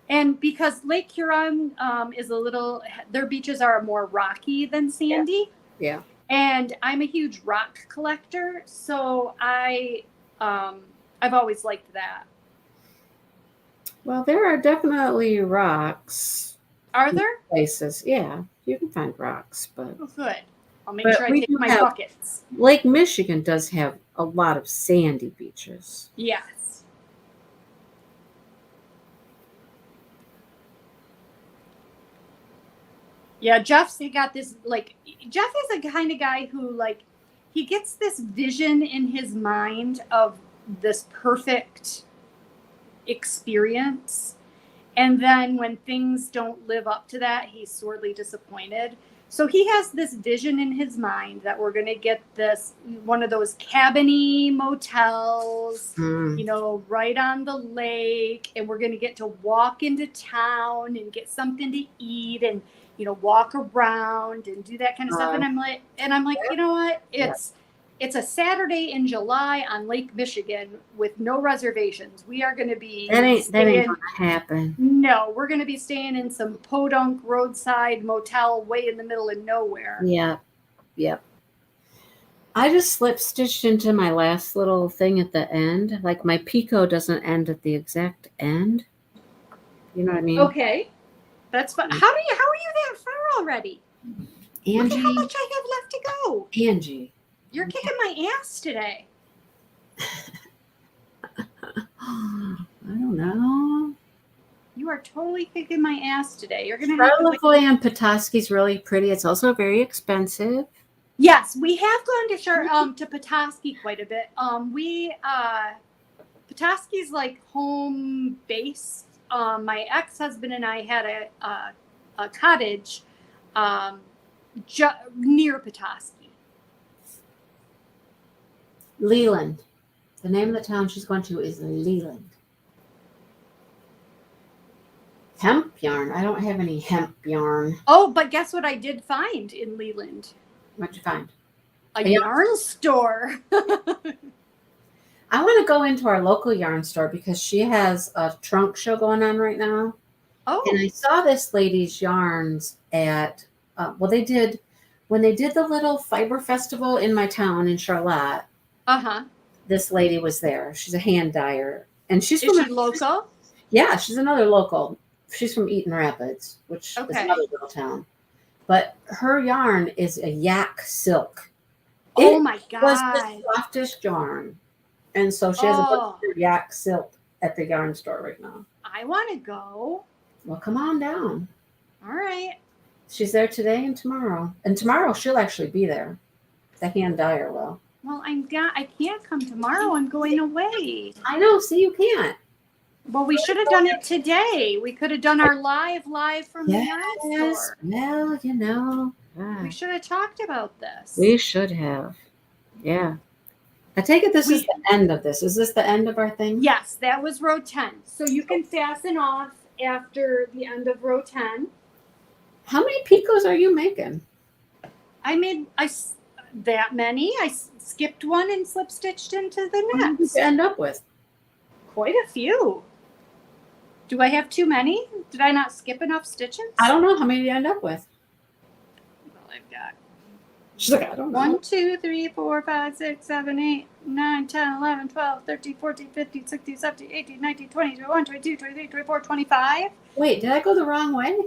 Speaker 2: And because Lake Huron is their beaches are more rocky than sandy.
Speaker 1: Yeah.
Speaker 2: And I'm a huge rock collector, so I've always liked that.
Speaker 1: Well, there are definitely rocks.
Speaker 2: Are there?
Speaker 1: Places, yeah. You can find rocks, but...
Speaker 2: Oh, good. I'll make sure I take my buckets.
Speaker 1: Lake Michigan does have a lot of sandy beaches.
Speaker 2: Yes. Yeah, Jeff's got this, Jeff is the kind of guy who, he gets this vision in his mind of this perfect experience. And then when things don't live up to that, he's sorely disappointed. So he has this vision in his mind that we're going to get one of those cabin-y motels, right on the lake. And we're going to get to walk into town and get something to eat and, walk around and do that kind of stuff. And I'm like, you know what? It's a Saturday in July on Lake Michigan with no reservations. We are going to be
Speaker 1: that ain't gonna happen.
Speaker 2: No, we're going to be staying in some podunk roadside motel way in the middle of nowhere.
Speaker 1: Yeah. Yep. I just slip stitched into my last little thing at the end. Like my picot doesn't end at the exact end. You know what I mean?
Speaker 2: Okay. That's fun. How are you that far already?
Speaker 1: Angie.
Speaker 2: Look at how much I have left to go.
Speaker 1: Angie.
Speaker 2: You're kicking my ass today.
Speaker 1: I don't know.
Speaker 2: You are totally kicking my ass today. You're gonna
Speaker 1: Charlevoix and Petoskey's really pretty. It's also very expensive.
Speaker 2: Yes, we have gone to Petoskey quite a bit. Petoskey's like home base. My ex-husband and I had a cottage near Petoskey.
Speaker 1: Leland. The name of the town she's going to is Leland. Hemp yarn. I don't have any hemp yarn.
Speaker 2: Oh, but guess what I did find in Leland?
Speaker 1: What'd you find?
Speaker 2: A yarn store.
Speaker 1: I want to go into our local yarn store because she has a trunk show going on right now.
Speaker 2: Oh.
Speaker 1: And I saw this lady's yarns at, when they did the little fiber festival in my town in Charlotte.
Speaker 2: Uh-huh.
Speaker 1: This lady was there. She's a hand dyer. And is she
Speaker 2: local?
Speaker 1: Yeah, she's another local. She's from Eaton Rapids, which is another little town. But her yarn is a yak silk.
Speaker 2: Oh my God.
Speaker 1: It was the softest yarn. And so she has a bunch of yak silk at the yarn store right now.
Speaker 2: I want to go.
Speaker 1: Well, come on down.
Speaker 2: All right.
Speaker 1: She's there today and tomorrow. And tomorrow she'll actually be there. The hand dyer will.
Speaker 2: Well, I can't come tomorrow. I'm going away.
Speaker 1: I know. See, you can't.
Speaker 2: Well, we should have done it today. We could have done our live from the yarn
Speaker 1: Yes.
Speaker 2: store.
Speaker 1: Well, you know.
Speaker 2: We should have talked about this.
Speaker 1: We should have. Yeah. I take it this is the end of this. Is this the end of our thing?
Speaker 2: Yes, that was row 10. So you can fasten off after the end of row 10.
Speaker 1: How many picots are you making?
Speaker 2: I made that many. I skipped one and slip stitched into the
Speaker 1: What did
Speaker 2: next.
Speaker 1: you end up with?
Speaker 2: Quite a few. Do I have too many? Did I not skip enough stitches?
Speaker 1: I don't know. How many did you end up with?
Speaker 2: Well, I've got
Speaker 1: She's like, I don't know.
Speaker 2: 1, 2, 3, 4, 5, 6, 7, 8, 9, 10, 11, 12, 13, 14, 15, 16, 17, 18, 19, 20, 21, 22, 23, 24, 25.
Speaker 1: Wait, did I go the wrong way?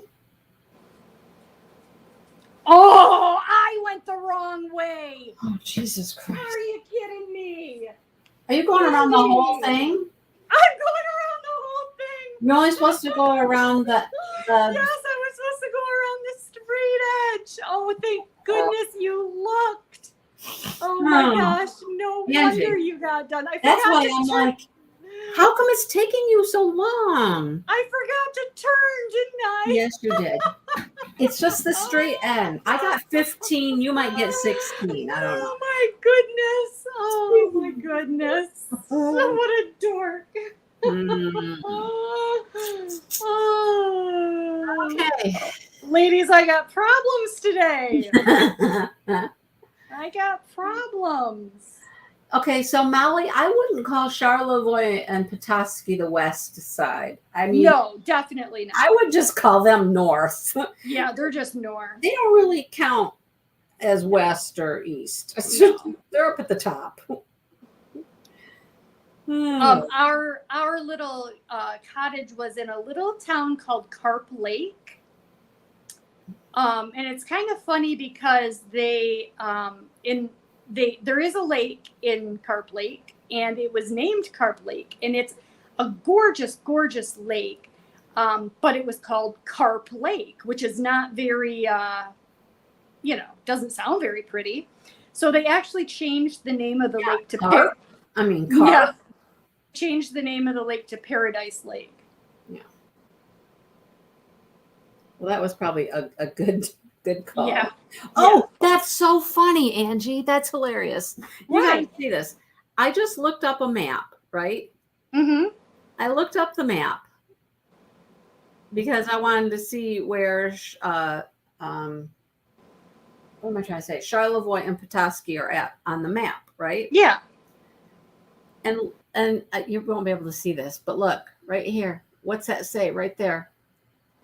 Speaker 2: Oh, I went the wrong way.
Speaker 1: Oh, Jesus Christ.
Speaker 2: Are you kidding me?
Speaker 1: Are you going around the whole thing?
Speaker 2: I'm going around the whole thing.
Speaker 1: You're only supposed to go around the
Speaker 2: Yes, I was supposed to go around the straight edge. Oh, thank goodness you looked. Oh my gosh, no
Speaker 1: Angie,
Speaker 2: wonder you got done.
Speaker 1: that's why I'm like, how come it's taking you so long?
Speaker 2: I forgot to turn, didn't I?
Speaker 1: Yes, you did. It's just the straight end. I got 15. You might get 16. I don't know.
Speaker 2: Oh my goodness. Oh my goodness. What a dork.
Speaker 1: Mm.
Speaker 2: Oh.
Speaker 1: Okay.
Speaker 2: Ladies, I got problems today. I got problems.
Speaker 1: Okay, so Molly, I wouldn't call Charlevoix and Petoskey the west side. I mean,
Speaker 2: No, definitely not.
Speaker 1: I would just call them north.
Speaker 2: Yeah, they're just north.
Speaker 1: They don't really count as west or east.
Speaker 2: No.
Speaker 1: They're up at the top.
Speaker 2: Our little cottage was in a little town called Carp Lake. And it's kind of funny because there is a lake in Carp Lake, and it was named Carp Lake, and it's a gorgeous, gorgeous lake. But it was called Carp Lake, which is not very, doesn't sound very pretty. So they actually changed the name of the lake to
Speaker 1: Carp.
Speaker 2: Yeah, changed the name of the lake to Paradise Lake.
Speaker 1: Yeah. Well, that was probably a good call.
Speaker 2: Yeah.
Speaker 1: Oh, that's so funny, Angie. That's hilarious. You
Speaker 2: Right.
Speaker 1: gotta see this. I just looked up a map, right?
Speaker 2: Mm-hmm.
Speaker 1: I looked up the map because I wanted to see where what am I trying to say? Charlevoix and Petoskey are at on the map, right?
Speaker 2: Yeah.
Speaker 1: And you won't be able to see this, but look right here. What's that say right there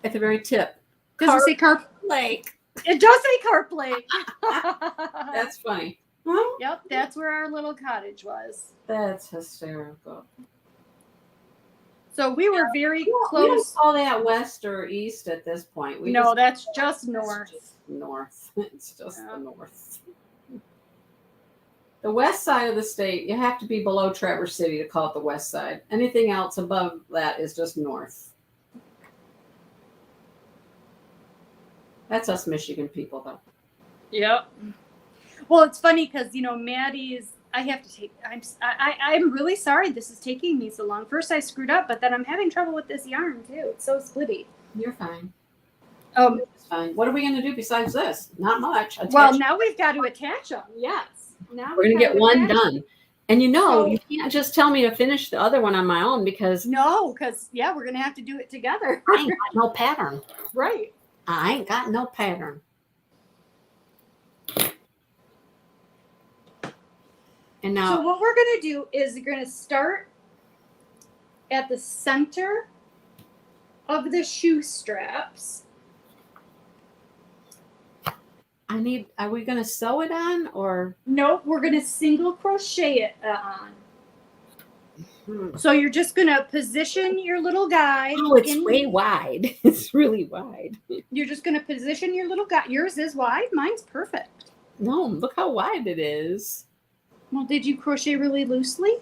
Speaker 1: at the very tip?
Speaker 2: Does it say Carp
Speaker 1: Lake?
Speaker 2: It does say Carp Lake.
Speaker 1: That's funny. Huh?
Speaker 2: Yep, that's where our little cottage was.
Speaker 1: That's hysterical.
Speaker 2: So we were very
Speaker 1: We don't
Speaker 2: close.
Speaker 1: call that west or east at this point.
Speaker 2: That's just north.
Speaker 1: North. It's just the north. The west side of the state, you have to be below Traverse City to call it the west side. Anything else above that is just north. That's us Michigan people, though.
Speaker 2: Yep. Well, it's funny because Maddie's. I'm really sorry this is taking me so long. First I screwed up, but then I'm having trouble with this yarn too. It's so splitty.
Speaker 1: You're fine.
Speaker 2: It's
Speaker 1: fine. What are we going to do besides this? Not much.
Speaker 2: Well, now we've got to attach them. Yes. Now
Speaker 1: we're going to get one done. And you
Speaker 2: So-
Speaker 1: can't just tell me to finish the other one on my own because
Speaker 2: No, because we're gonna have to do it together.
Speaker 1: I ain't got no pattern.
Speaker 2: Right.
Speaker 1: I ain't got no pattern. And now,
Speaker 2: So what we're gonna do is we're gonna start at the center of the shoe straps.
Speaker 1: are we going to sew it on or?
Speaker 2: Nope, we're gonna single crochet it on. So you're just gonna position your little guide.
Speaker 1: Oh, it's way wide. It's really wide.
Speaker 2: You're just gonna position your little guide. Yours is wide. Mine's perfect.
Speaker 1: No, look how wide it is.
Speaker 2: Well, did you crochet really loosely?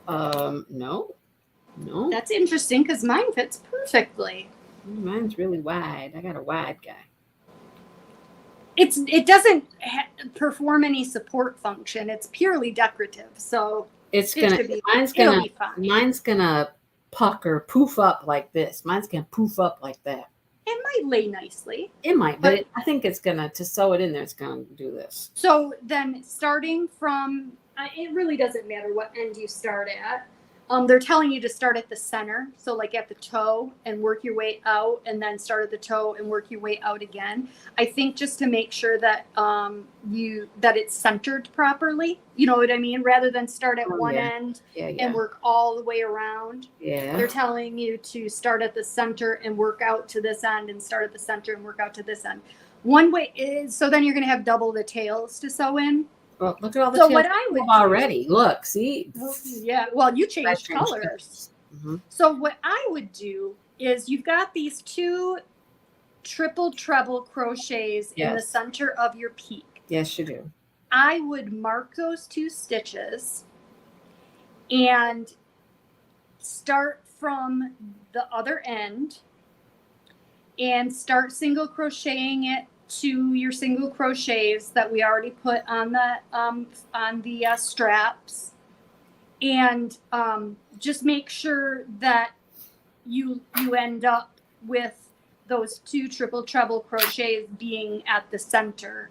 Speaker 1: No.
Speaker 2: That's interesting because mine fits perfectly.
Speaker 1: Mine's really wide. I got a wide guy.
Speaker 2: it doesn't perform any support function. It's purely decorative. So
Speaker 1: It's
Speaker 2: it
Speaker 1: gonna,
Speaker 2: should be,
Speaker 1: mine's
Speaker 2: it'll
Speaker 1: gonna,
Speaker 2: be fine.
Speaker 1: mine's gonna pucker, poof up like this. Mine's gonna poof up like that.
Speaker 2: It might lay nicely.
Speaker 1: It might, but I think it's gonna, to sew it in there, it's gonna do this.
Speaker 2: So then starting from, it really doesn't matter what end you start at. They're telling you to start at the center. So like at the toe and work your way out, and then start at the toe and work your way out again. I think just to make sure that that it's centered properly. You know what I mean? Rather than start at one end and work all the way around.
Speaker 1: Yeah.
Speaker 2: They're telling you to start at the center and work out to this end, and start at the center and work out to this end. One way is, so then you're going to have double the tails to sew in.
Speaker 1: Well, look at all the
Speaker 2: So
Speaker 1: tails
Speaker 2: what I would
Speaker 1: already. Look, see?
Speaker 2: Yeah, well, you changed colors.
Speaker 1: Mm-hmm.
Speaker 2: So what I would do is, you've got these 2 triple treble crochets in the center of your peak.
Speaker 1: Yes, you do.
Speaker 2: I would mark those 2 stitches and start from the other end and start single crocheting it to your single crochets that we already put on the straps, and just make sure that you end up with those 2 triple treble crochets being at the center.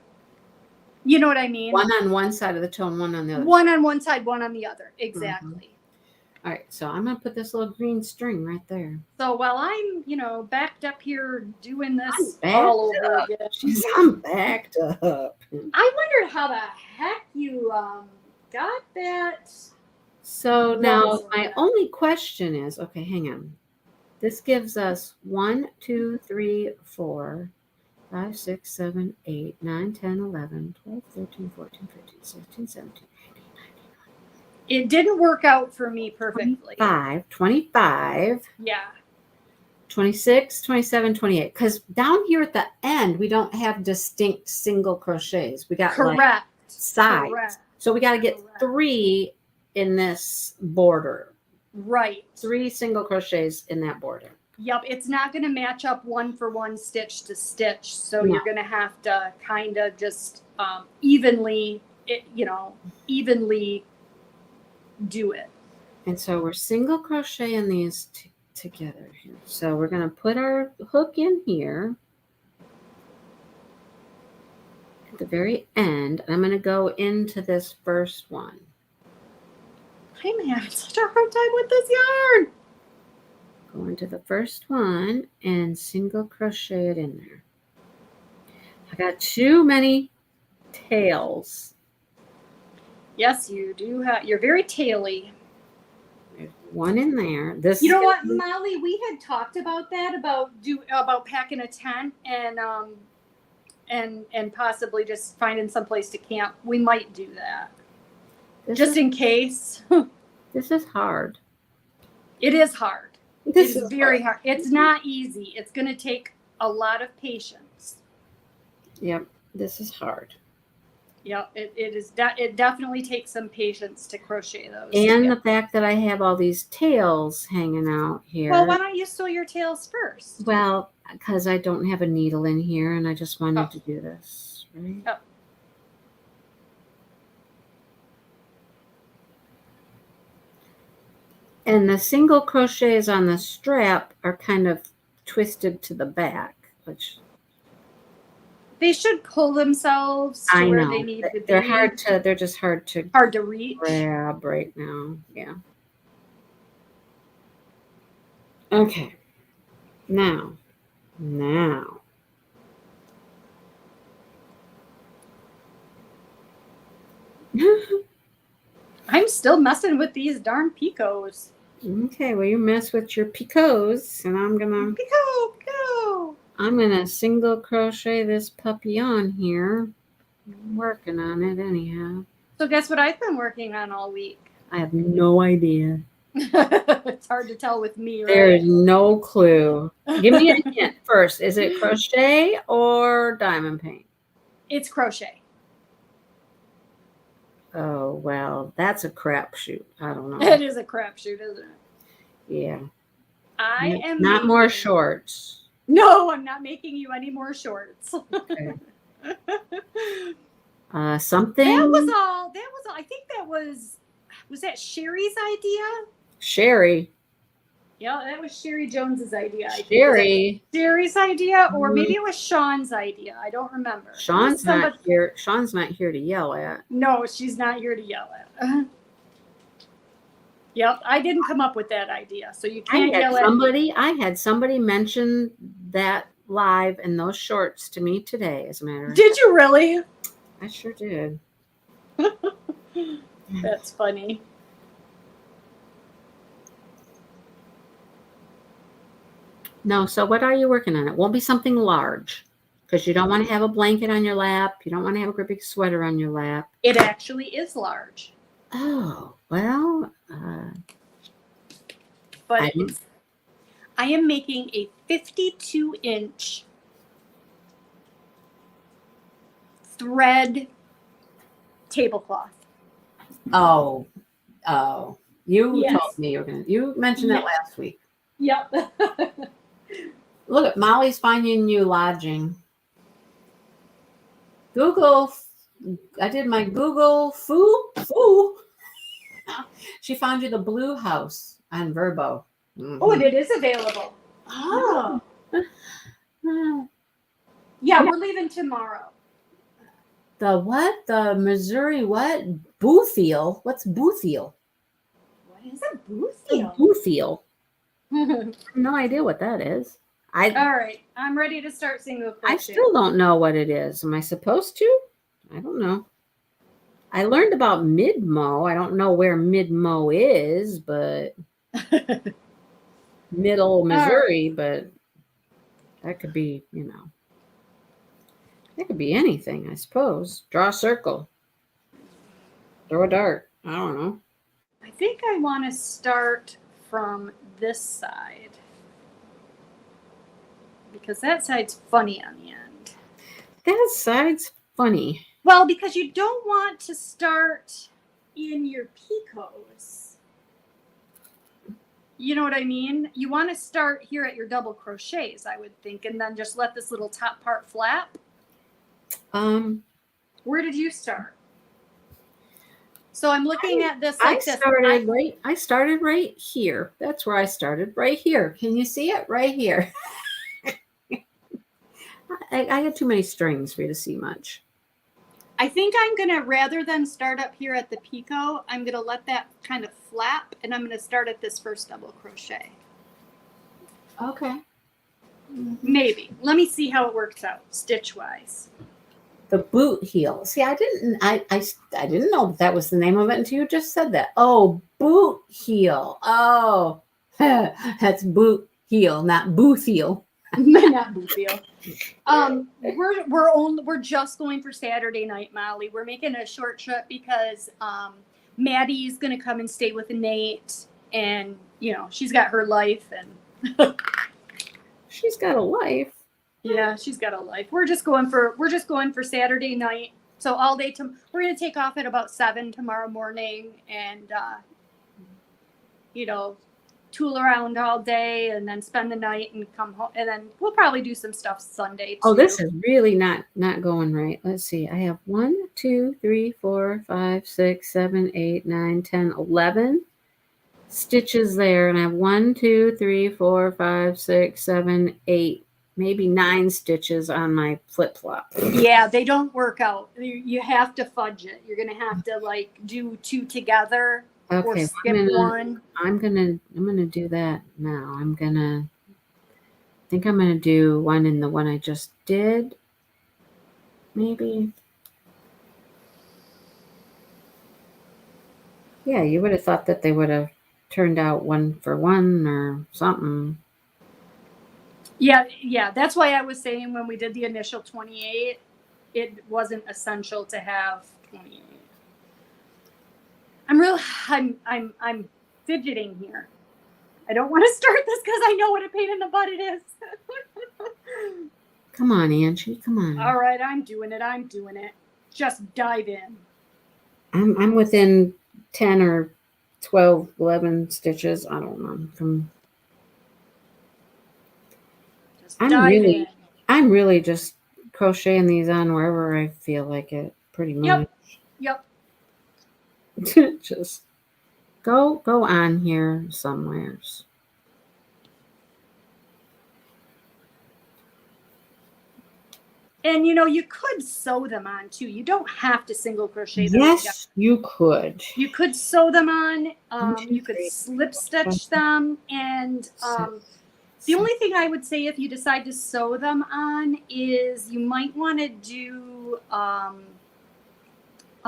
Speaker 2: You know what I mean?
Speaker 1: One on one side of the toe and one on the other.
Speaker 2: One on one side, one on the other. Exactly.
Speaker 1: Mm-hmm. All right, so I'm going to put this little green string right there.
Speaker 2: So while I'm, backed up here doing this all over again.
Speaker 1: I'm backed up.
Speaker 2: I wondered how the heck you got that.
Speaker 1: So now my only question is, okay, hang on. This gives us 1, 2, 3, 4, 5, 6, 7, 8, 9, 10, 11, 12, 13, 14, 15, 16, 17.
Speaker 2: It didn't work out for me perfectly.
Speaker 1: 25.
Speaker 2: Yeah.
Speaker 1: 26, 27, 28. Because down here at the end, we don't have distinct single crochets. We got like sides. Correct. So we got to get 3 in this border.
Speaker 2: Right.
Speaker 1: 3 single crochets in that border.
Speaker 2: Yep. It's not going to match up one for one, stitch to stitch. So you're going to have to kind of just evenly do it.
Speaker 1: And so we're single crocheting these together here. So we're going to put our hook in here at the very end. I'm going to go into this first one.
Speaker 2: I'm having such a hard time with this yarn.
Speaker 1: Go into the first one and single crochet it in there. I got too many tails.
Speaker 2: Yes, you do. You're very taily.
Speaker 1: There's one in there. This.
Speaker 2: You know what, Molly? We had talked about that, about packing a tent and possibly just finding some place to camp. We might do that, just in case.
Speaker 1: This is hard.
Speaker 2: It is hard. This is very hard. It's not easy. It's going to take a lot of patience.
Speaker 1: Yep, this is hard.
Speaker 2: Yeah, it is. It definitely takes some patience to crochet those.
Speaker 1: And the fact that I have all these tails hanging out here.
Speaker 2: Well, why don't you sew your tails first?
Speaker 1: Well, because I don't have a needle in here, and I just wanted to do this, right?
Speaker 2: Oh.
Speaker 1: And the single crochets on the strap are kind of twisted to the back, which
Speaker 2: they should pull themselves to where they need to be.
Speaker 1: They're just hard to
Speaker 2: reach.
Speaker 1: Grab right now. Yeah. Okay. Now.
Speaker 2: I'm still messing with these darn picots.
Speaker 1: Okay, well, you mess with your picots, and I'm gonna
Speaker 2: picot.
Speaker 1: I'm gonna single crochet this puppy on here. I'm working on it anyhow.
Speaker 2: So guess what I've been working on all week?
Speaker 1: I have no idea.
Speaker 2: It's hard to tell with me, right?
Speaker 1: There's no clue. Give me a hint first. Is it crochet or diamond paint?
Speaker 2: It's crochet.
Speaker 1: Oh, well, that's a crapshoot. I don't know.
Speaker 2: It is a crapshoot, isn't it?
Speaker 1: Yeah.
Speaker 2: I am
Speaker 1: not more shorts.
Speaker 2: No, I'm not making you any more shorts.
Speaker 1: Okay. Something.
Speaker 2: That was all. I think was that Sherry's idea?
Speaker 1: Sherry.
Speaker 2: Yeah, that was Sherry Jones's idea. I think.
Speaker 1: Sherry.
Speaker 2: Sherry's idea, or maybe it was Sean's idea. I don't remember.
Speaker 1: Sean's not here. Sean's not here to yell at.
Speaker 2: No, she's not here to yell at. Yep, I didn't come up with that idea, so you can't yell at me.
Speaker 1: I had somebody mention that live in those shorts to me today, as a matter of fact.
Speaker 2: Did you really?
Speaker 1: I sure did.
Speaker 2: That's funny.
Speaker 1: No, so what are you working on? It won't be something large because you don't want to have a blanket on your lap. You don't want to have a great big sweater on your lap.
Speaker 2: It actually is large.
Speaker 1: Oh, well.
Speaker 2: But I am making a 52-inch thread tablecloth.
Speaker 1: Oh. You told me you mentioned that last week.
Speaker 2: Yep.
Speaker 1: Look at Molly's finding you lodging. Google. I did my Google foo. She found you the Blue House on Verbo.
Speaker 2: Mm-hmm. Oh, it is available. Oh. Yeah, we're leaving tomorrow.
Speaker 1: The what? The Missouri what? Bootheel? What's Bootheel?
Speaker 2: What is a Bootheel?
Speaker 1: Bootheel. No idea what that is.
Speaker 2: All right, I'm ready to start single crochet.
Speaker 1: I still don't know what it is. Am I supposed to? I don't know. I learned about mid-mow. I don't know where mid-mow is, but middle Missouri, but that could be, that could be anything, I suppose. Draw a circle. Throw a dart. I don't know.
Speaker 2: I think I want to start from this side because that side's funny on the end.
Speaker 1: That side's funny.
Speaker 2: Well, because you don't want to start in your picots. You know what I mean? You want to start here at your double crochets, I would think, and then just let this little top part flap. Where did you start? So I'm looking at this like this.
Speaker 1: I started right here. That's where I started, right here. Can you see it? Right here. I got too many strings for you to see much.
Speaker 2: I think I'm going to, rather than start up here at the picot, I'm going to let that kind of flap, and I'm going to start at this first double crochet.
Speaker 1: Okay.
Speaker 2: Maybe. Let me see how it works out, stitch-wise.
Speaker 1: The boot heel. See, I didn't know that was the name of it until you just said that. Oh, boot heel. Oh, that's boot heel, not booth heel.
Speaker 2: Not booth heel. We're just going for Saturday night, Molly. We're making a short trip because Maddie's going to come and stay with Nate, and she's got her life, and
Speaker 1: she's got a life.
Speaker 2: Yeah, she's got a life. We're just going for Saturday night. So all day we're going to take off at about 7 tomorrow morning, and tool around all day, and then spend the night and come home, and then we'll probably do some stuff Sunday too.
Speaker 1: Oh, this is really not going right. Let's see. I have 1, 2, 3, 4, 5, 6, 7, 8, 9, 10, 11 stitches there, and I have 1, 2, 3, 4, 5, 6, 7, 8. Maybe 9 stitches on my flip-flop.
Speaker 2: Yeah, they don't work out. You have to fudge it. You're gonna have to do 2 together, or skip one.
Speaker 1: I'm gonna do that now. I think I'm gonna do one in the one I just did. Maybe. Yeah, you would have thought that they would have turned out 1 for 1 or something.
Speaker 2: Yeah, that's why I was saying when we did the initial 28, it wasn't essential to have 28. I'm fidgeting here. I don't want to start this because I know what a pain in the butt it is.
Speaker 1: Come on, Angie, come on.
Speaker 2: All right, I'm doing it. Just dive in.
Speaker 1: I'm within 10 or 12, 11 stitches. I don't know from. I'm really just crocheting these on wherever I feel like it, pretty much.
Speaker 2: Yep.
Speaker 1: Just go on here somewheres.
Speaker 2: And you could sew them on too. You don't have to single crochet them.
Speaker 1: Yes, you could.
Speaker 2: You could sew them on.
Speaker 1: 1, 2,
Speaker 2: You could
Speaker 1: 3,
Speaker 2: slip stitch them. And the only thing I would say if you decide to sew them on is you might want to do a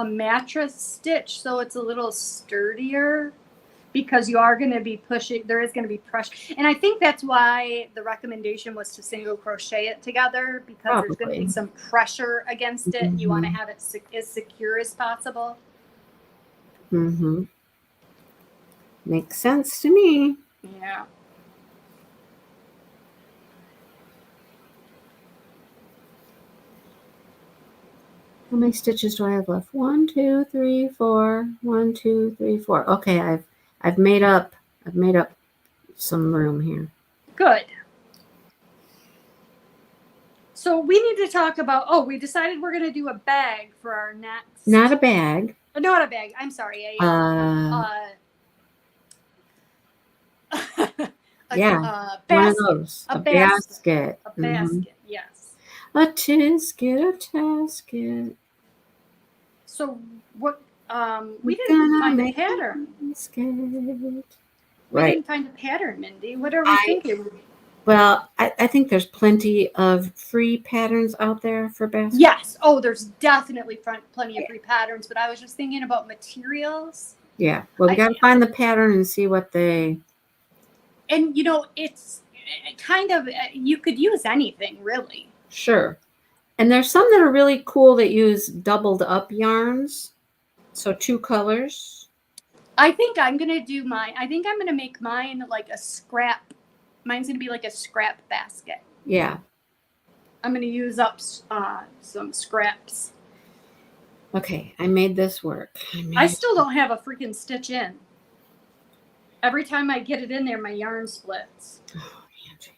Speaker 2: mattress stitch so it's a little sturdier, because you are going to be pushing, there is going to be pressure. And I think that's why the recommendation was to single crochet it together, because there's going to be some pressure against it. You want to have it as secure as possible.
Speaker 1: Mm-hmm. Makes sense to me.
Speaker 2: Yeah.
Speaker 1: How many stitches do I have left? 1, 2, 3, 4. 1, 2, 3, 4. Okay, I've made up some room here.
Speaker 2: Good. So we need to talk about, we decided we're going to do a bag for our next.
Speaker 1: Not a bag.
Speaker 2: Not a bag. I'm sorry.
Speaker 1: Yeah.
Speaker 2: Basket.
Speaker 1: One of those. A basket.
Speaker 2: A basket, yes.
Speaker 1: A tisket, a tasket.
Speaker 2: So what, we didn't find a pattern. We didn't find a pattern, Mindy. What are we thinking?
Speaker 1: Well, I think there's plenty of free patterns out there for baskets.
Speaker 2: Yes. Oh, there's definitely plenty of free patterns, but I was just thinking about materials.
Speaker 1: Yeah. Well, we got to find the pattern and see what they...
Speaker 2: And, it's kind of, you could use anything, really.
Speaker 1: Sure. And there's some that are really cool that use doubled up yarns. So 2 colors.
Speaker 2: I think I'm going to do mine. I think I'm going to make mine like a scrap. Mine's going to be like a scrap basket.
Speaker 1: Yeah.
Speaker 2: I'm going to use up some scraps.
Speaker 1: Okay. I made this work.
Speaker 2: I still don't have a freaking stitch in. Every time I get it in there, my yarn splits.
Speaker 1: Oh, Angie.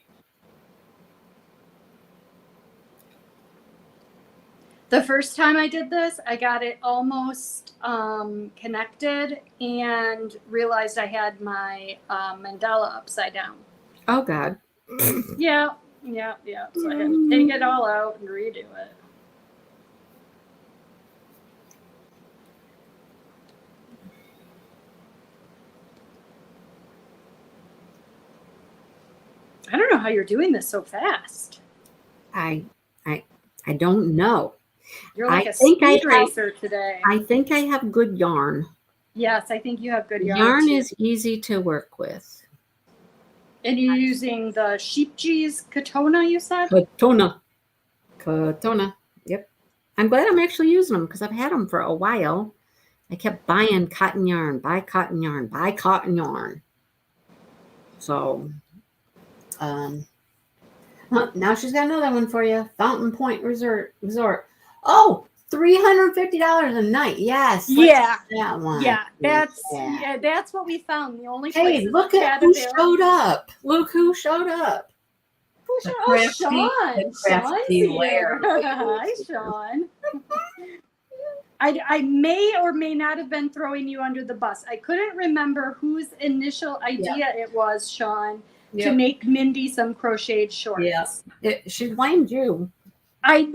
Speaker 2: The first time I did this, I got it almost connected and realized I had my mandala upside down.
Speaker 1: Oh, God.
Speaker 2: Yeah. So I had to take it all out and redo it. I don't know how you're doing this so fast.
Speaker 1: I don't know.
Speaker 2: You're like a speed racer today.
Speaker 1: I think I have good yarn.
Speaker 2: Yes, I think you have good yarn.
Speaker 1: Yarn
Speaker 2: too.
Speaker 1: is easy to work with.
Speaker 2: And you're using the sheep cheese Katona, you said?
Speaker 1: Katona. Yep. I'm glad I'm actually using them because I've had them for a while. I kept buying cotton yarn, buy cotton yarn, buy cotton yarn. So, now she's got another one for you. Fountain Point Resort. Oh, $350 a night. Yes.
Speaker 2: Yeah.
Speaker 1: That one.
Speaker 2: Yeah, that's what we found. The only place.
Speaker 1: Hey, look at who showed up. Look who showed up.
Speaker 2: Oh, Sean. Sean's here. Hi, Sean. I may or may not have been throwing you under the bus. I couldn't remember whose initial idea it was, Sean, to make Mindy some crocheted shorts.
Speaker 1: Yes. She blamed you.
Speaker 2: I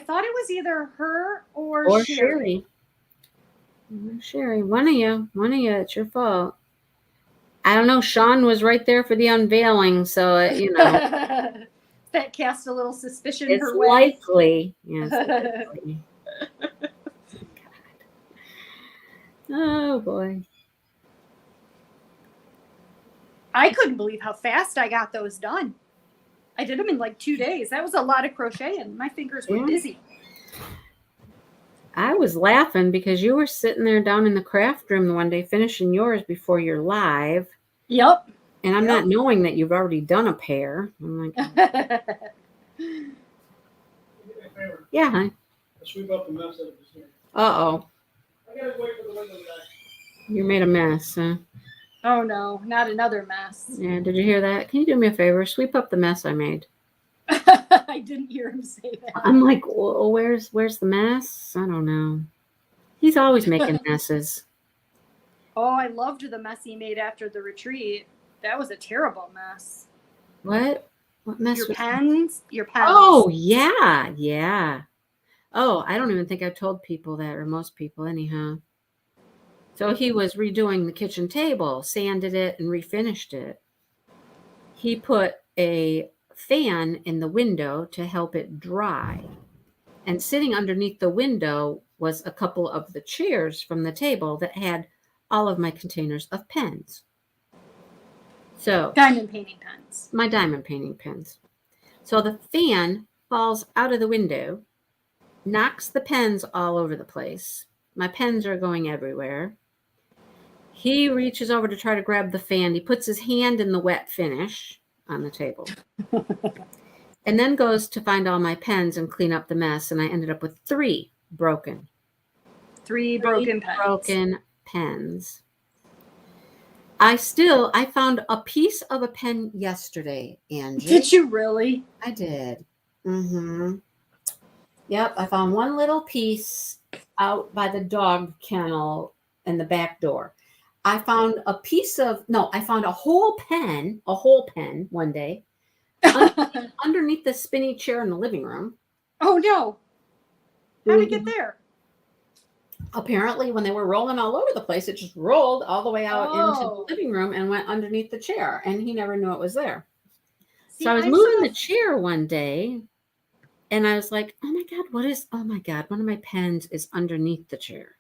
Speaker 2: thought it was either her or Sherry.
Speaker 1: Sherry, one of you, it's your fault. I don't know. Sean was right there for the unveiling, so
Speaker 2: that cast a little suspicion
Speaker 1: it's
Speaker 2: her way.
Speaker 1: Likely. Yes, likely. Oh boy.
Speaker 2: I couldn't believe how fast I got those done. I did them in like 2 days. That was a lot of crocheting. My fingers were busy.
Speaker 1: I was laughing because you were sitting there down in the craft room the one day finishing yours before you're live.
Speaker 2: Yep.
Speaker 1: And I'm not knowing that you've already done a pair. I'm like, yeah, honey.
Speaker 3: Sweep up the mess that was here.
Speaker 1: Uh-oh.
Speaker 3: I gotta wait for the window guy.
Speaker 1: You made a mess, huh?
Speaker 2: Oh no, not another mess.
Speaker 1: Yeah, did you hear that? Can you do me a favor? Sweep up the mess I made.
Speaker 2: I didn't hear him say that.
Speaker 1: I'm like, well, where's the mess? I don't know. He's always making messes.
Speaker 2: Oh, I loved the mess he made after the retreat. That was a terrible mess.
Speaker 1: What mess?
Speaker 2: Your
Speaker 1: was
Speaker 2: pens? Your pens.
Speaker 1: Oh, yeah, yeah. Oh, I don't even think I've told people that, or most people anyhow. So he was redoing the kitchen table, sanded it, and refinished it. He put a fan in the window to help it dry. And sitting underneath the window was a couple of the chairs from the table that had all of my containers of pens. So
Speaker 2: Diamond painting pens.
Speaker 1: my diamond painting pens. So the fan falls out of the window, knocks the pens all over the place. My pens are going everywhere. He reaches over to try to grab the fan. He puts his hand in the wet finish on the table. And then goes to find all my pens and clean up the mess. And I ended up with three broken
Speaker 2: Broken
Speaker 1: pens. I found a piece of a pen yesterday, Angie.
Speaker 2: Did you really?
Speaker 1: I did. Mm-hmm. Yep, I found one little piece out by the dog kennel in the back door. I found a whole pen one day underneath the spinny chair in the living room.
Speaker 2: Oh no. How did it get there?
Speaker 1: Apparently, when they were rolling all over the place, it just rolled all the way out into
Speaker 2: Oh.
Speaker 1: the living room and went underneath the chair, and he never knew it was there.
Speaker 2: See,
Speaker 1: So I was moving the chair one day, and I was like, oh my God, one of my pens is underneath the chair.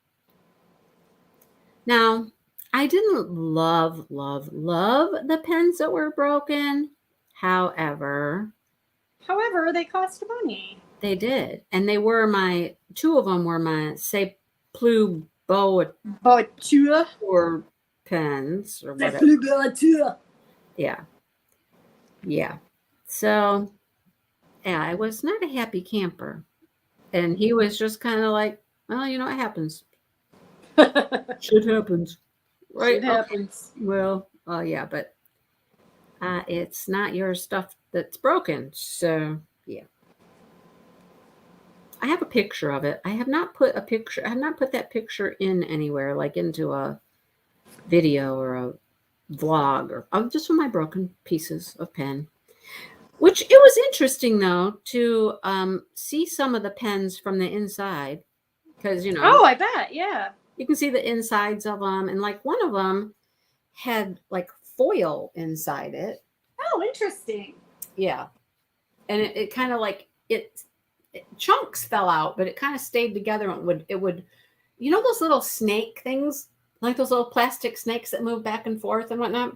Speaker 1: Now, I didn't love the pens that were broken. However,
Speaker 2: they cost money.
Speaker 1: they did. And they were two of them were my C'est Plus Beau or pens or whatever. Yeah. Yeah. So, yeah, I was not a happy camper. And he was just kind of like, well, it happens. Shit happens. Right?
Speaker 2: Shit happens.
Speaker 1: Okay. Well, yeah, but it's not your stuff that's broken. So, yeah. I have a picture of it. I have not put that picture in anywhere, like into a video or a vlog or just of my broken pieces of pen. Which it was interesting though to see some of the pens from the inside because
Speaker 2: Oh, I bet, yeah.
Speaker 1: You can see the insides of them, and like one of them had like foil inside it.
Speaker 2: Oh, interesting.
Speaker 1: Yeah, and it kind of like chunks fell out, but it kind of stayed together. And it would, those little snake things, like those little plastic snakes that move back and forth and whatnot.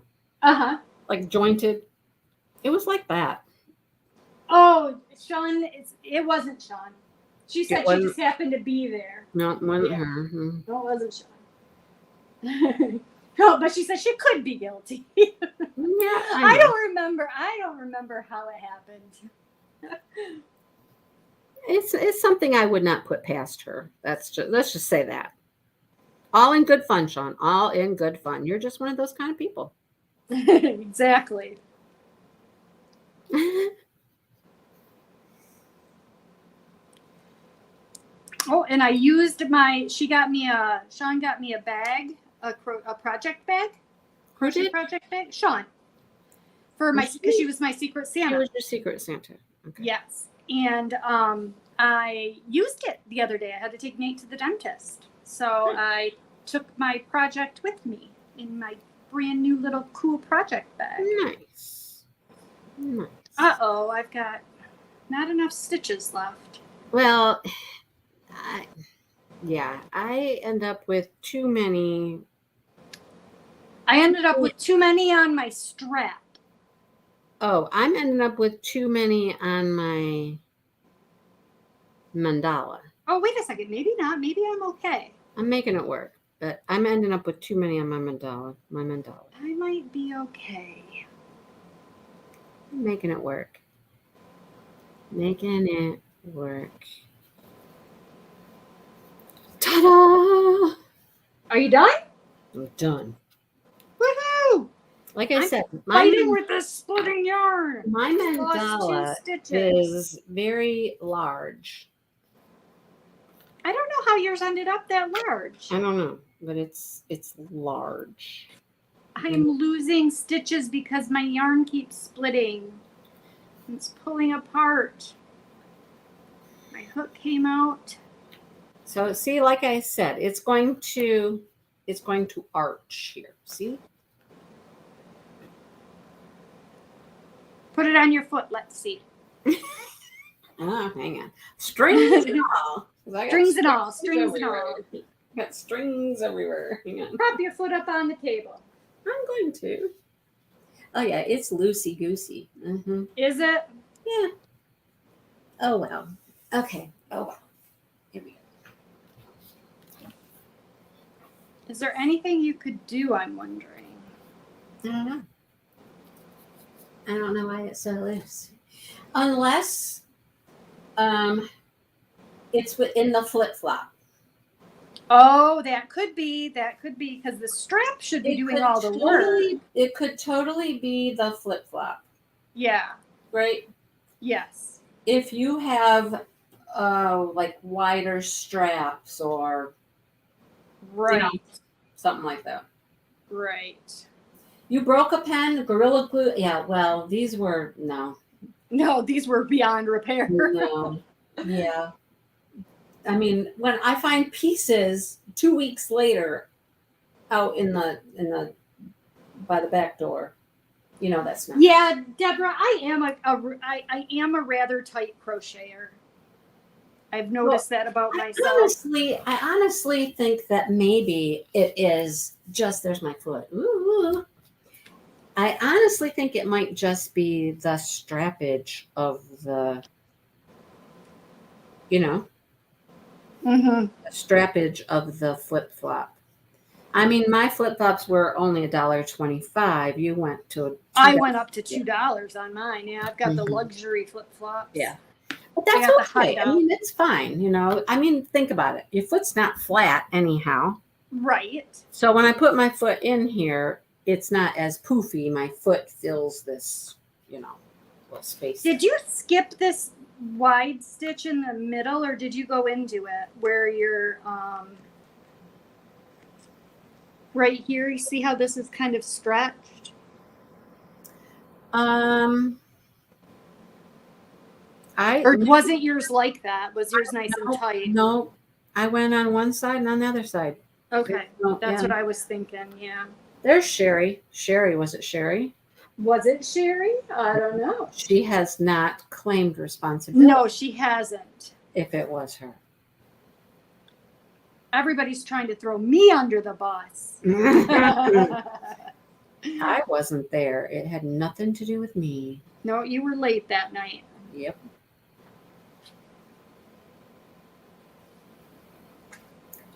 Speaker 1: Like jointed. It was like that.
Speaker 2: Oh, Sean, it wasn't Sean. She said she just happened to be there.
Speaker 1: No, it wasn't her.
Speaker 2: No, it wasn't Sean. No, but she said she could be guilty.
Speaker 1: Yeah,
Speaker 2: I don't remember how it happened.
Speaker 1: It's something I would not put past her. Let's just say that. All in good fun, Sean. All in good fun. You're just one of those kind of people.
Speaker 2: Exactly. Oh, and I used Sean got me a bag, a project bag. Crochet project bag. Sean. Because she was my secret Santa.
Speaker 1: She was your secret Santa. Okay.
Speaker 2: Yes. And I used it the other day. I had to take Nate to the dentist. So I took my project with me in my brand new little cool project bag.
Speaker 1: Nice.
Speaker 2: Uh-oh, I've got not enough stitches left.
Speaker 1: Well, I end up with too many.
Speaker 2: I ended up with too many on my strap.
Speaker 1: Oh, I'm ending up with too many on my mandala.
Speaker 2: Oh, wait a second. Maybe not. Maybe I'm okay.
Speaker 1: I'm making it work, but I'm ending up with too many on my mandala.
Speaker 2: I might be okay.
Speaker 1: I'm making it work. Making it work. Ta-da!
Speaker 2: Are you done?
Speaker 1: I'm done.
Speaker 2: Woohoo!
Speaker 1: Like I
Speaker 2: I'm
Speaker 1: said,
Speaker 2: fighting with this splitting yarn.
Speaker 1: my
Speaker 2: Lost
Speaker 1: mandala
Speaker 2: 2 stitches.
Speaker 1: is very large.
Speaker 2: I don't know how yours ended up that large.
Speaker 1: I don't know, but it's large.
Speaker 2: I'm losing stitches because my yarn keeps splitting. It's pulling apart. My hook came out.
Speaker 1: So see, like I said, it's going to arch here. See?
Speaker 2: Put it on your foot. Let's see.
Speaker 1: Oh, hang on. Strings and all. 'Cause I got
Speaker 2: Strings and all. Strings and
Speaker 1: everywhere.
Speaker 2: all.
Speaker 1: I got strings everywhere. Hang on.
Speaker 2: Prop your foot up on the table.
Speaker 1: I'm going to. Oh yeah, it's loosey goosey. Mm-hmm.
Speaker 2: Is it?
Speaker 1: Yeah. Oh well. Okay. Oh well. Here we go.
Speaker 2: Is there anything you could do? I'm wondering.
Speaker 1: I don't know. I don't know why it's so loose. Unless it's within the flip flop.
Speaker 2: Oh, that could be. That could be because the strap should be doing all the work.
Speaker 1: It could totally be the flip flop.
Speaker 2: Yeah.
Speaker 1: Right?
Speaker 2: Yes.
Speaker 1: If you have like wider straps or
Speaker 2: Right.
Speaker 1: you know, something like that.
Speaker 2: Right.
Speaker 1: You broke a pen, Gorilla Glue. Yeah, well, these were no.
Speaker 2: No, these were beyond repair.
Speaker 1: No. Yeah. I mean, when I find pieces 2 weeks later out in the by the back door, you know that's not.
Speaker 2: Yeah, Deborah, I am a rather tight crocheter. I've noticed that about myself.
Speaker 1: I honestly think that maybe it is just there's my foot. Ooh. I honestly think it might just be the strappage of the,
Speaker 2: Mm-hmm.
Speaker 1: strappage of the flip flop. I mean, my flip flops were only $1.25. You went to.
Speaker 2: I went up to $2 on mine. Yeah, I've got the luxury flip flops.
Speaker 1: Yeah, but that's okay. I mean, it's fine. I mean, think about it. Your foot's not flat anyhow.
Speaker 2: Right.
Speaker 1: So when I put my foot in here, it's not as poofy. My foot fills this, little space.
Speaker 2: Did you skip this wide stitch in the middle, or did you go into it where you're right here? You see how this is kind of stretched?
Speaker 1: Or
Speaker 2: wasn't yours like that? Was yours nice and tight?
Speaker 1: No, I went on one side and on the other side.
Speaker 2: Okay, that's what I was thinking. Yeah.
Speaker 1: There's Sherry. Was it Sherry?
Speaker 2: Was it Sherry? I don't know.
Speaker 1: She has not claimed responsibility.
Speaker 2: No, she hasn't.
Speaker 1: If it was her.
Speaker 2: Everybody's trying to throw me under the bus.
Speaker 1: I wasn't there. It had nothing to do with me.
Speaker 2: No, you were late that night.
Speaker 1: Yep.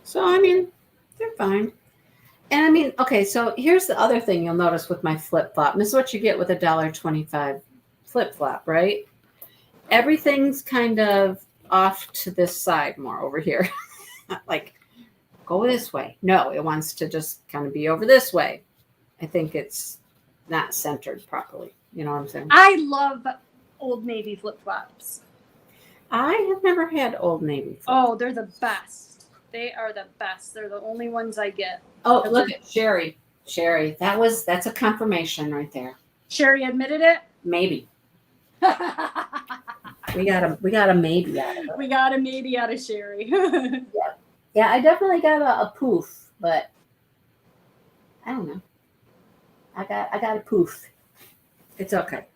Speaker 1: So, I mean, they're fine. And I mean, okay, so here's the other thing you'll notice with my flip flop. This is what you get with $1.25 flip flop, right? Everything's kind of off to this side more over here. Like, go this way. No, it wants to just kind of be over this way. I think it's not centered properly. You know what I'm saying?
Speaker 2: I love Old Navy flip flops.
Speaker 1: I have never had Old Navy flip.
Speaker 2: Oh, they're the best. They are the best. They're the only ones I get.
Speaker 1: Oh, look at Sherry. Sherry, that's a confirmation right there.
Speaker 2: Sherry admitted it?
Speaker 1: Maybe. We got a maybe out of it.
Speaker 2: We got a maybe out of Sherry.
Speaker 1: Yeah, I definitely got a poof, but I don't know. I got a poof. It's okay.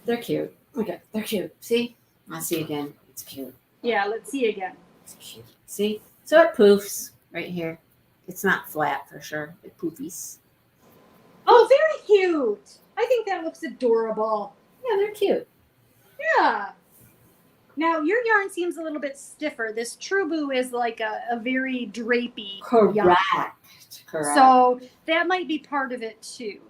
Speaker 1: They're cute. Okay, they're cute. See? I'll see again. It's cute.
Speaker 2: Yeah, let's see again.
Speaker 1: It's cute. See? So it poofs right here. It's not flat for sure. It poofies.
Speaker 2: Oh, very cute. I think that looks adorable.
Speaker 1: Yeah, they're cute.
Speaker 2: Yeah. Now, your yarn seems a little bit stiffer. This Trubu is like a very drapey yarn.
Speaker 1: Correct.
Speaker 2: So that might be part of it too.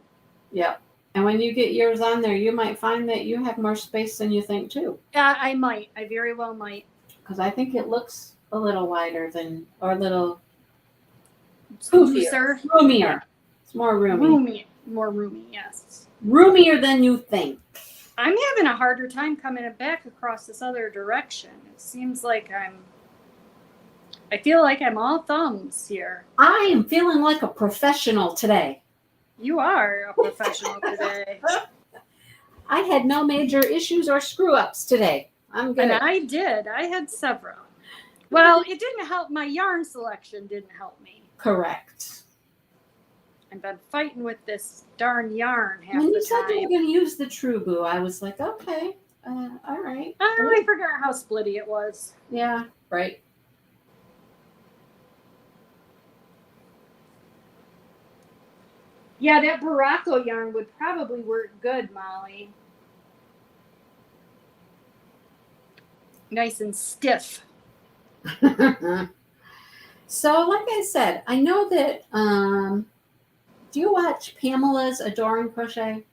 Speaker 1: Yep. And when you get yours on there, you might find that you have more space than you think too.
Speaker 2: I might. I very well might.
Speaker 1: Because I think it looks a little wider or a little
Speaker 2: looser.
Speaker 1: Roomier. It's more roomy.
Speaker 2: More roomy, yes.
Speaker 1: Roomier than you think.
Speaker 2: I'm having a harder time coming back across this other direction. It seems like I feel like I'm all thumbs here.
Speaker 1: I am feeling like a professional today.
Speaker 2: You are a professional today.
Speaker 1: I had no major issues or screw-ups today. I'm good.
Speaker 2: And I did. I had several. Well, it didn't help. My yarn selection didn't help me.
Speaker 1: Correct.
Speaker 2: I've been fighting with this darn yarn half
Speaker 1: When you
Speaker 2: the
Speaker 1: said you were
Speaker 2: time.
Speaker 1: going to use the True Boo, I was like, okay, all right.
Speaker 2: I forgot how splitty it was.
Speaker 1: Yeah, right.
Speaker 2: Yeah, that Baracco yarn would probably work good, Molly. Nice and stiff.
Speaker 1: So, like I said, I know that, do you watch Pamela's Adoring Crochet?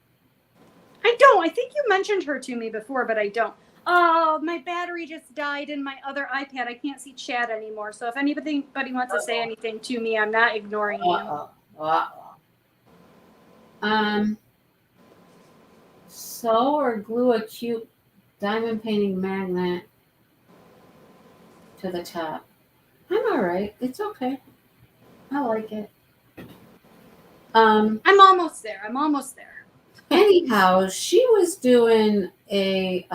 Speaker 2: I don't. I think you mentioned her to me before, but I don't. Oh, my battery just died in my other iPad. I can't see chat anymore. So if anybody wants to say anything to me, I'm not ignoring you.
Speaker 1: Sew or glue a cute diamond painting magnet to the top. I'm all right. It's okay. I like it.
Speaker 2: I'm almost there.
Speaker 1: Anyhow, she was doing a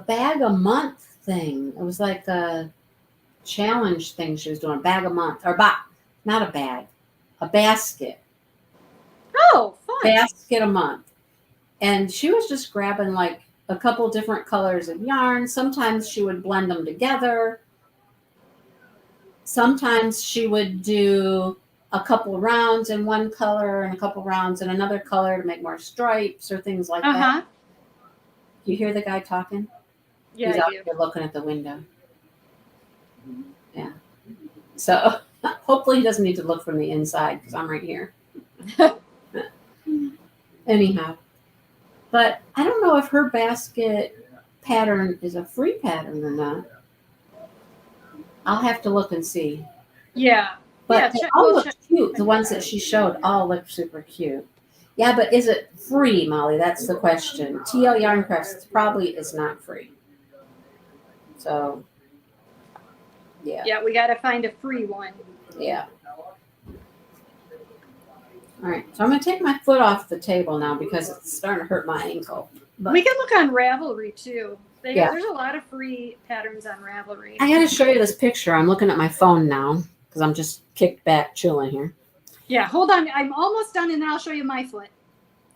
Speaker 1: bag a month thing. It was like a challenge thing she was doing. Bag a month or not a bag, a basket.
Speaker 2: Oh, fun.
Speaker 1: Basket a month. And she was just grabbing like a couple different colors of yarn. Sometimes she would blend them together. Sometimes she would do a couple rounds in one color and a couple rounds in another color to make more stripes or things like that. You hear the guy talking?
Speaker 2: Yeah,
Speaker 1: He's out here looking at the window. Yeah. So hopefully he doesn't need to look from the inside because I'm right here. Anyhow. But I don't know if her basket pattern is a free pattern or not. I'll have to look and see.
Speaker 2: Yeah.
Speaker 1: But they all look cute. The ones that she showed all look super cute. Yeah, but is it free, Molly? That's the question. TL Yarn Crafts probably is not free. So, yeah.
Speaker 2: Yeah, we got to find a free one.
Speaker 1: Yeah. All right. So I'm going to take my foot off the table now because it's starting to hurt my ankle. But
Speaker 2: we can look on Ravelry too.
Speaker 1: Yeah.
Speaker 2: There's a lot of free patterns on Ravelry.
Speaker 1: I got to show you this picture. I'm looking at my phone now because I'm just kicked back chilling here.
Speaker 2: Yeah, hold on. I'm almost done and then I'll show you my foot.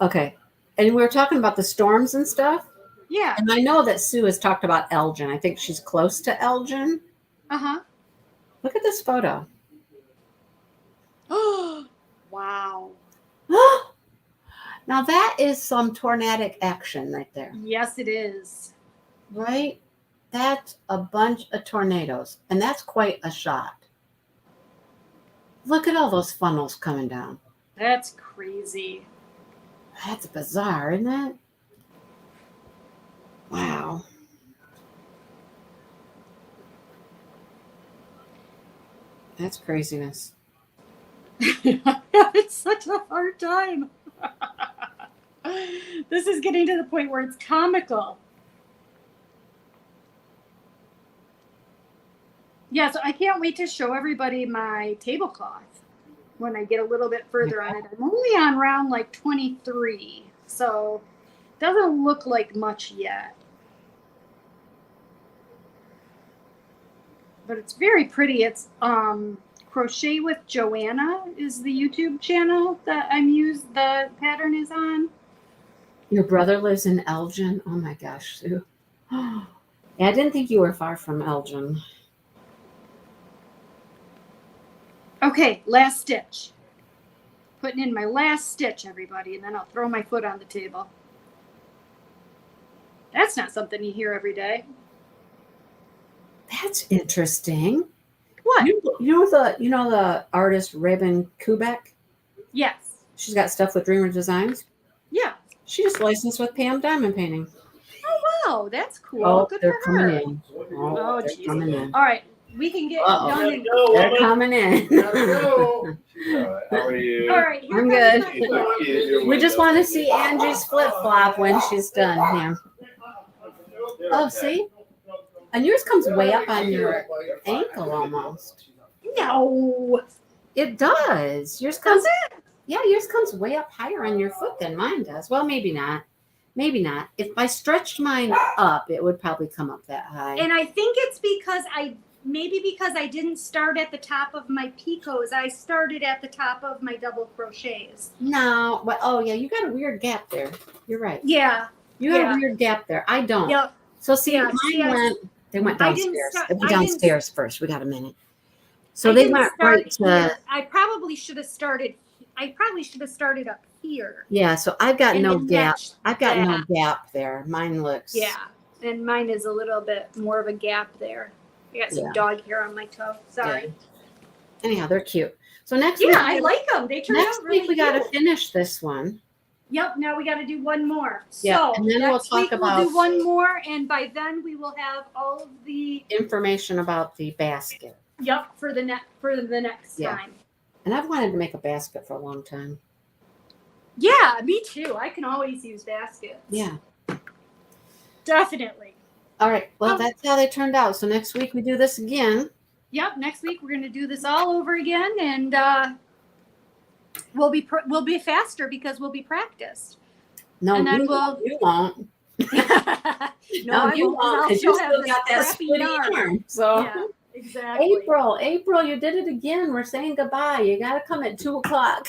Speaker 1: Okay. And we were talking about the storms and stuff.
Speaker 2: Yeah.
Speaker 1: And I know that Sue has talked about Elgin. I think she's close to Elgin.
Speaker 2: Uh-huh.
Speaker 1: Look at this photo.
Speaker 2: Oh, wow.
Speaker 1: Now that is some tornadic action right there.
Speaker 2: Yes, it is.
Speaker 1: Right? That's a bunch of tornadoes. And that's quite a shot. Look at all those funnels coming down.
Speaker 2: That's crazy.
Speaker 1: That's bizarre, isn't it? Wow. That's craziness.
Speaker 2: It's such a hard time. This is getting to the point where it's comical. Yeah, so I can't wait to show everybody my tablecloth when I get a little bit further on it. I'm only on round like 23, so it doesn't look like much yet. But it's very pretty. It's Crochet with Joanna is the YouTube channel that the pattern is on.
Speaker 1: Your brother lives in Elgin? Oh my gosh, Sue. Yeah, I didn't think you were far from Elgin.
Speaker 2: Okay, last stitch. Putting in my last stitch, everybody, and then I'll throw my foot on the table. That's not something you hear every day.
Speaker 1: That's interesting.
Speaker 2: What?
Speaker 1: You know the artist Raven Kubek?
Speaker 2: Yes.
Speaker 1: She's got stuff with Dreamer Designs.
Speaker 2: Yeah.
Speaker 1: She just licensed with Pam Diamond Painting.
Speaker 2: Oh wow, that's cool.
Speaker 1: Oh,
Speaker 2: Good
Speaker 1: they're
Speaker 2: for her.
Speaker 1: coming in. Oh, they're
Speaker 2: geez.
Speaker 1: coming in.
Speaker 2: All right, we can get
Speaker 1: Uh-oh.
Speaker 2: done.
Speaker 3: Gotta
Speaker 2: In,
Speaker 3: go,
Speaker 1: They're
Speaker 3: woman.
Speaker 1: coming in.
Speaker 3: Gotta go.
Speaker 4: How are you?
Speaker 2: all right, here
Speaker 1: I'm
Speaker 2: comes
Speaker 1: good.
Speaker 2: my-
Speaker 1: We just want to see Angie's flip flop when she's done here. Oh, see? And yours comes way up on your ankle almost.
Speaker 2: No.
Speaker 1: It does. Yours comes. Yeah, yours comes way up higher on your foot than mine does. Well, maybe not. Maybe not. If I stretched mine up, it would probably come up that high.
Speaker 2: And I think it's because I didn't start at the top of my picots. I started at the top of my double crochets.
Speaker 1: No, but oh yeah, you got a weird gap there. You're right.
Speaker 2: Yeah.
Speaker 1: You got
Speaker 2: Yeah.
Speaker 1: a weird gap there. I don't.
Speaker 2: Yep.
Speaker 1: So see,
Speaker 2: Yeah,
Speaker 1: mine
Speaker 2: see,
Speaker 1: they went
Speaker 2: I didn't
Speaker 1: downstairs.
Speaker 2: start-
Speaker 1: They went
Speaker 2: I didn't-
Speaker 1: downstairs first. We got a minute. So
Speaker 2: I
Speaker 1: they
Speaker 2: didn't
Speaker 1: went
Speaker 2: start
Speaker 1: right to
Speaker 2: here. I probably should have started up here.
Speaker 1: yeah. So I've got
Speaker 2: and
Speaker 1: no
Speaker 2: then
Speaker 1: gap.
Speaker 2: matched
Speaker 1: I've got no
Speaker 2: that.
Speaker 1: gap there. Mine looks
Speaker 2: Yeah. And mine is a little bit more of a gap there. I got some
Speaker 1: Yeah.
Speaker 2: dog hair on my toe. Sorry.
Speaker 1: Yeah. Anyhow, they're cute. So next
Speaker 2: Yeah,
Speaker 1: week,
Speaker 2: I like them. They turn
Speaker 1: next
Speaker 2: out really
Speaker 1: week we got to
Speaker 2: cute.
Speaker 1: finish this one.
Speaker 2: Yep, now we got to do one more.
Speaker 1: Yeah,
Speaker 2: So
Speaker 1: and then we'll
Speaker 2: next
Speaker 1: talk
Speaker 2: week
Speaker 1: about-
Speaker 2: we'll do one more, and by then we will have all of the
Speaker 1: Information about the basket.
Speaker 2: for the next
Speaker 1: Yeah.
Speaker 2: time.
Speaker 1: And I've wanted to make a basket for a long time.
Speaker 2: Yeah, me too. I can always use baskets.
Speaker 1: Yeah.
Speaker 2: Definitely.
Speaker 1: All right. Well,
Speaker 2: Oh.
Speaker 1: that's how they turned out. So next week we do this again.
Speaker 2: Yep. Next week we're going to do this all over again, and we'll be faster because we'll be practiced.
Speaker 1: No,
Speaker 2: And then
Speaker 1: you won't.
Speaker 2: no,
Speaker 1: You won't because you still got that splitty arm. So
Speaker 2: Yeah, exactly.
Speaker 1: April, you did it again. We're saying goodbye. You got to come at 2:00.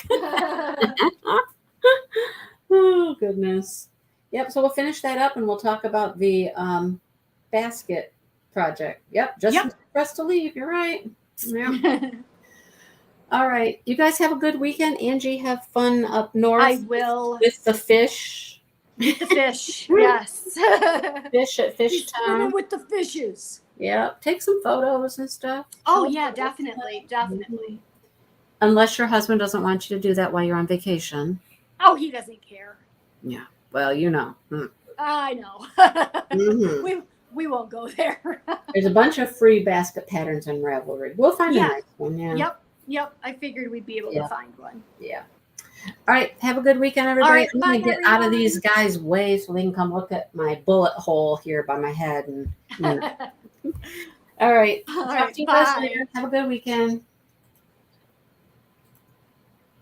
Speaker 1: Oh goodness. Yep. So we'll finish that up and we'll talk about the basket project. Yep. Just for us to leave. You're right. Yep. All right. You guys have a good weekend. Angie, have fun up north.
Speaker 2: I will.
Speaker 1: With the fish.
Speaker 2: With the fish, yes.
Speaker 1: Fish at Fish
Speaker 2: She's swimming
Speaker 1: Town.
Speaker 2: with the fishes.
Speaker 1: Yep. Take some photos and stuff.
Speaker 2: Oh yeah, definitely.
Speaker 1: Unless your husband doesn't want you to do that while you're on vacation.
Speaker 2: Oh, he doesn't care.
Speaker 1: Yeah. Well, you know.
Speaker 2: I know.
Speaker 1: Mhm.
Speaker 2: We won't go there.
Speaker 1: There's a bunch of free basket patterns on Ravelry. We'll find
Speaker 2: Yeah.
Speaker 1: the next one. Yeah.
Speaker 2: Yep. I figured we'd be able
Speaker 1: Yeah.
Speaker 2: to find one.
Speaker 1: Yeah. All right. Have a good weekend, everybody.
Speaker 2: All right,
Speaker 1: I'm going
Speaker 2: bye,
Speaker 1: to get out of
Speaker 2: everyone.
Speaker 1: these guys' way so they can come look at my bullet hole here by my head. And All right.
Speaker 2: All
Speaker 1: Talk
Speaker 2: right,
Speaker 1: to you guys
Speaker 2: bye.
Speaker 1: later. Have a good weekend.